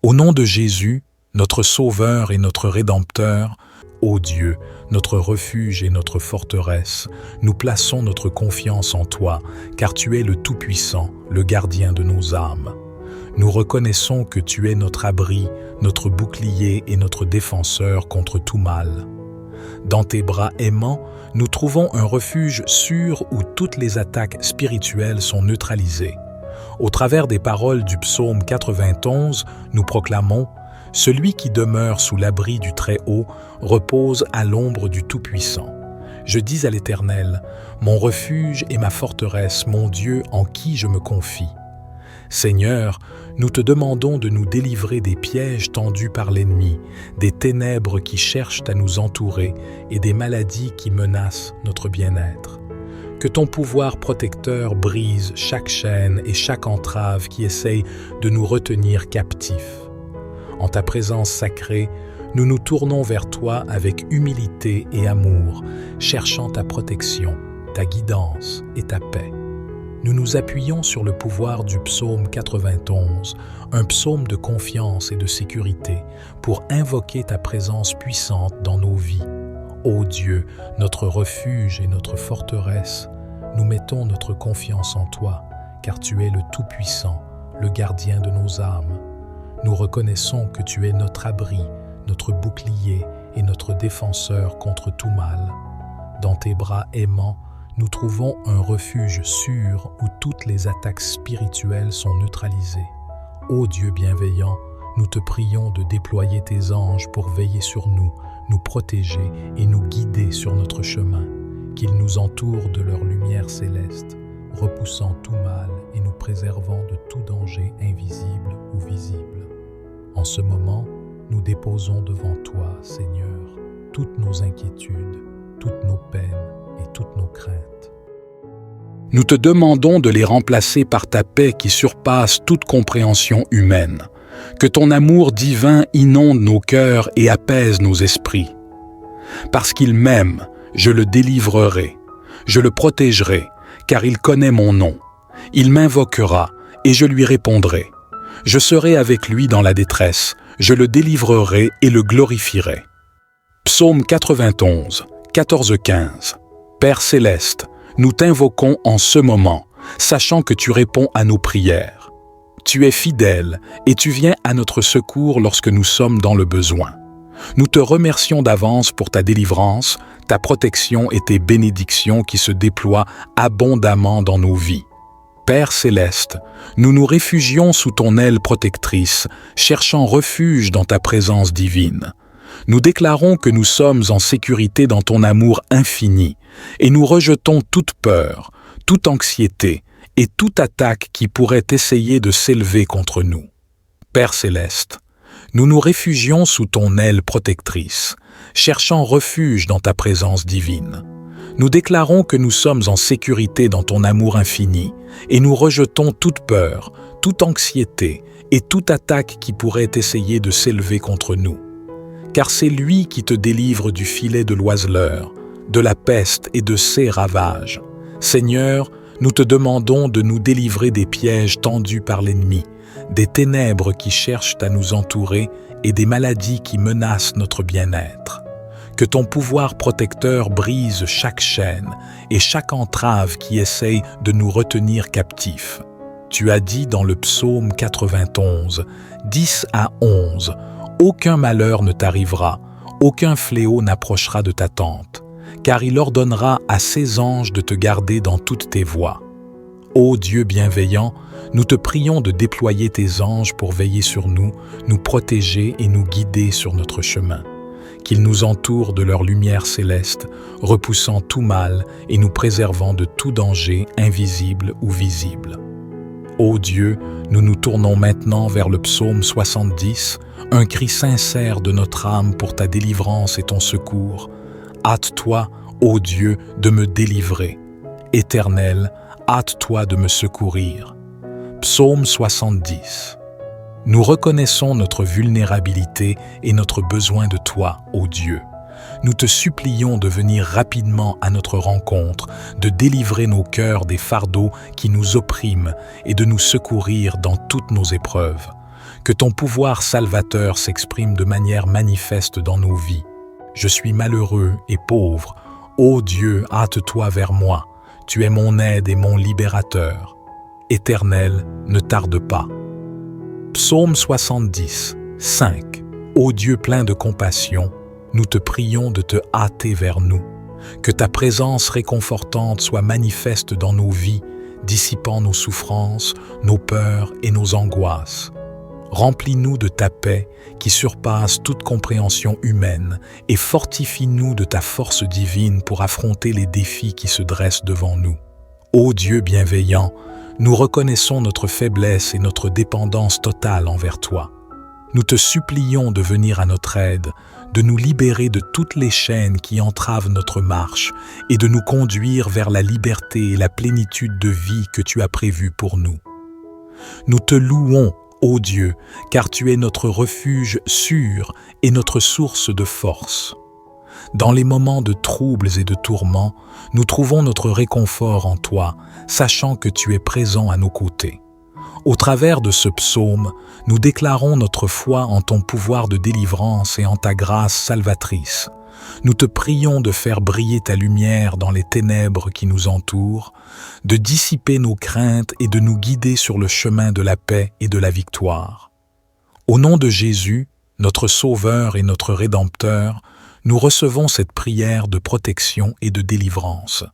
Au nom de Jésus, notre Sauveur et notre Rédempteur, ô Dieu, notre refuge et notre forteresse, nous plaçons notre confiance en toi, car tu es le Tout-Puissant, le gardien de nos âmes. Nous reconnaissons que tu es notre abri, notre bouclier et notre défenseur contre tout mal. Dans tes bras aimants, nous trouvons un refuge sûr où toutes les attaques spirituelles sont neutralisées. Au travers des paroles du psaume 91, nous proclamons « Celui qui demeure sous l'abri du Très-Haut repose à l'ombre du Tout-Puissant. Je dis à l'Éternel, mon refuge et ma forteresse, mon Dieu en qui je me confie. » Seigneur, nous te demandons de nous délivrer des pièges tendus par l'ennemi, des ténèbres qui cherchent à nous entourer et des maladies qui menacent notre bien-être. Que ton pouvoir protecteur brise chaque chaîne et chaque entrave qui essaye de nous retenir captifs. En ta présence sacrée, nous nous tournons vers toi avec humilité et amour, cherchant ta protection, ta guidance et ta paix. Nous nous appuyons sur le pouvoir du psaume 91, un psaume de confiance et de sécurité, pour invoquer ta présence puissante dans nos vies. Ô Dieu, notre refuge et notre forteresse, nous mettons notre confiance en toi, car tu es le Tout-Puissant, le gardien de nos âmes. Nous reconnaissons que tu es notre abri, notre bouclier et notre défenseur contre tout mal. Dans tes bras aimants, nous trouvons un refuge sûr où toutes les attaques spirituelles sont neutralisées. Ô Dieu bienveillant, nous te prions de déployer tes anges pour veiller sur nous, nous protéger et nous guider sur notre chemin, qu'ils nous entourent de leur lumière céleste, repoussant tout mal et nous préservant de tout danger invisible ou visible. En ce moment, nous déposons devant toi, Seigneur, toutes nos inquiétudes, toutes nos peines et toutes nos craintes. Nous te demandons de les remplacer par ta paix qui surpasse toute compréhension humaine. Que ton amour divin inonde nos cœurs et apaise nos esprits. Parce qu'il m'aime, je le délivrerai, je le protégerai, car il connaît mon nom. Il m'invoquera et je lui répondrai. Je serai avec lui dans la détresse, je le délivrerai et le glorifierai. Psaume 91, 14-15. Père céleste, nous t'invoquons en ce moment, sachant que tu réponds à nos prières. Tu es fidèle et tu viens à notre secours lorsque nous sommes dans le besoin. Nous te remercions d'avance pour ta délivrance, ta protection et tes bénédictions qui se déploient abondamment dans nos vies. Père céleste, nous nous réfugions sous ton aile protectrice, cherchant refuge dans ta présence divine. Nous déclarons que nous sommes en sécurité dans ton amour infini et nous rejetons toute peur, toute anxiété et toute attaque qui pourrait essayer de s'élever contre nous. Père céleste, nous nous réfugions sous ton aile protectrice, cherchant refuge dans ta présence divine. Nous déclarons que nous sommes en sécurité dans ton amour infini et nous rejetons toute peur, toute anxiété et toute attaque qui pourrait essayer de s'élever contre nous. Car c'est lui qui te délivre du filet de l'oiseleur, de la peste et de ses ravages. Seigneur, nous te demandons de nous délivrer des pièges tendus par l'ennemi, des ténèbres qui cherchent à nous entourer et des maladies qui menacent notre bien-être. Que ton pouvoir protecteur brise chaque chaîne et chaque entrave qui essaye de nous retenir captifs. Tu as dit dans le psaume 91, 10 à 11, « Aucun malheur ne t'arrivera, aucun fléau n'approchera de ta tente, car il ordonnera à ses anges de te garder dans toutes tes voies. » Ô Dieu bienveillant, nous te prions de déployer tes anges pour veiller sur nous, nous protéger et nous guider sur notre chemin. Qu'ils nous entourent de leur lumière céleste, repoussant tout mal et nous préservant de tout danger invisible ou visible. Ô Dieu, nous nous tournons maintenant vers le psaume 70, un cri sincère de notre âme pour ta délivrance et ton secours. Hâte-toi, ô Dieu, de me délivrer. Éternel, hâte-toi de me secourir. Psaume 70. Nous reconnaissons notre vulnérabilité et notre besoin de toi, ô Dieu. Nous te supplions de venir rapidement à notre rencontre, de délivrer nos cœurs des fardeaux qui nous oppriment et de nous secourir dans toutes nos épreuves. Que ton pouvoir salvateur s'exprime de manière manifeste dans nos vies. Je suis malheureux et pauvre. Ô Dieu, hâte-toi vers moi. Tu es mon aide et mon libérateur. Éternel, ne tarde pas. Psaume 70, 5. Ô Dieu plein de compassion, nous te prions de te hâter vers nous. Que ta présence réconfortante soit manifeste dans nos vies, dissipant nos souffrances, nos peurs et nos angoisses. Remplis-nous de ta paix qui surpasse toute compréhension humaine et fortifie-nous de ta force divine pour affronter les défis qui se dressent devant nous. Ô Dieu bienveillant, nous reconnaissons notre faiblesse et notre dépendance totale envers toi. Nous te supplions de venir à notre aide, de nous libérer de toutes les chaînes qui entravent notre marche et de nous conduire vers la liberté et la plénitude de vie que tu as prévue pour nous. Nous te louons, ô Dieu, car tu es notre refuge sûr et notre source de force. Dans les moments de troubles et de tourments, nous trouvons notre réconfort en toi, sachant que tu es présent à nos côtés. Au travers de ce psaume, nous déclarons notre foi en ton pouvoir de délivrance et en ta grâce salvatrice. Nous te prions de faire briller ta lumière dans les ténèbres qui nous entourent, de dissiper nos craintes et de nous guider sur le chemin de la paix et de la victoire. Au nom de Jésus, notre Sauveur et notre Rédempteur, nous recevons cette prière de protection et de délivrance.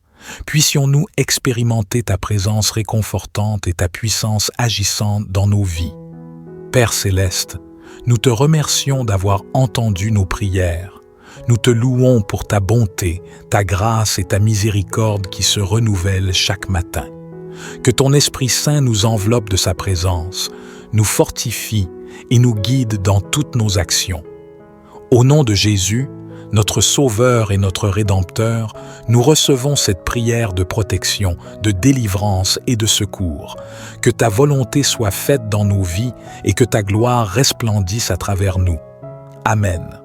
Puissions-nous expérimenter ta présence réconfortante et ta puissance agissante dans nos vies. Père céleste, nous te remercions d'avoir entendu nos prières. Nous te louons pour ta bonté, ta grâce et ta miséricorde qui se renouvellent chaque matin. Que ton Esprit Saint nous enveloppe de sa présence, nous fortifie et nous guide dans toutes nos actions. Au nom de Jésus, notre Sauveur et notre Rédempteur, nous recevons cette prière de protection, de délivrance et de secours. Que ta volonté soit faite dans nos vies et que ta gloire resplendisse à travers nous. Amen.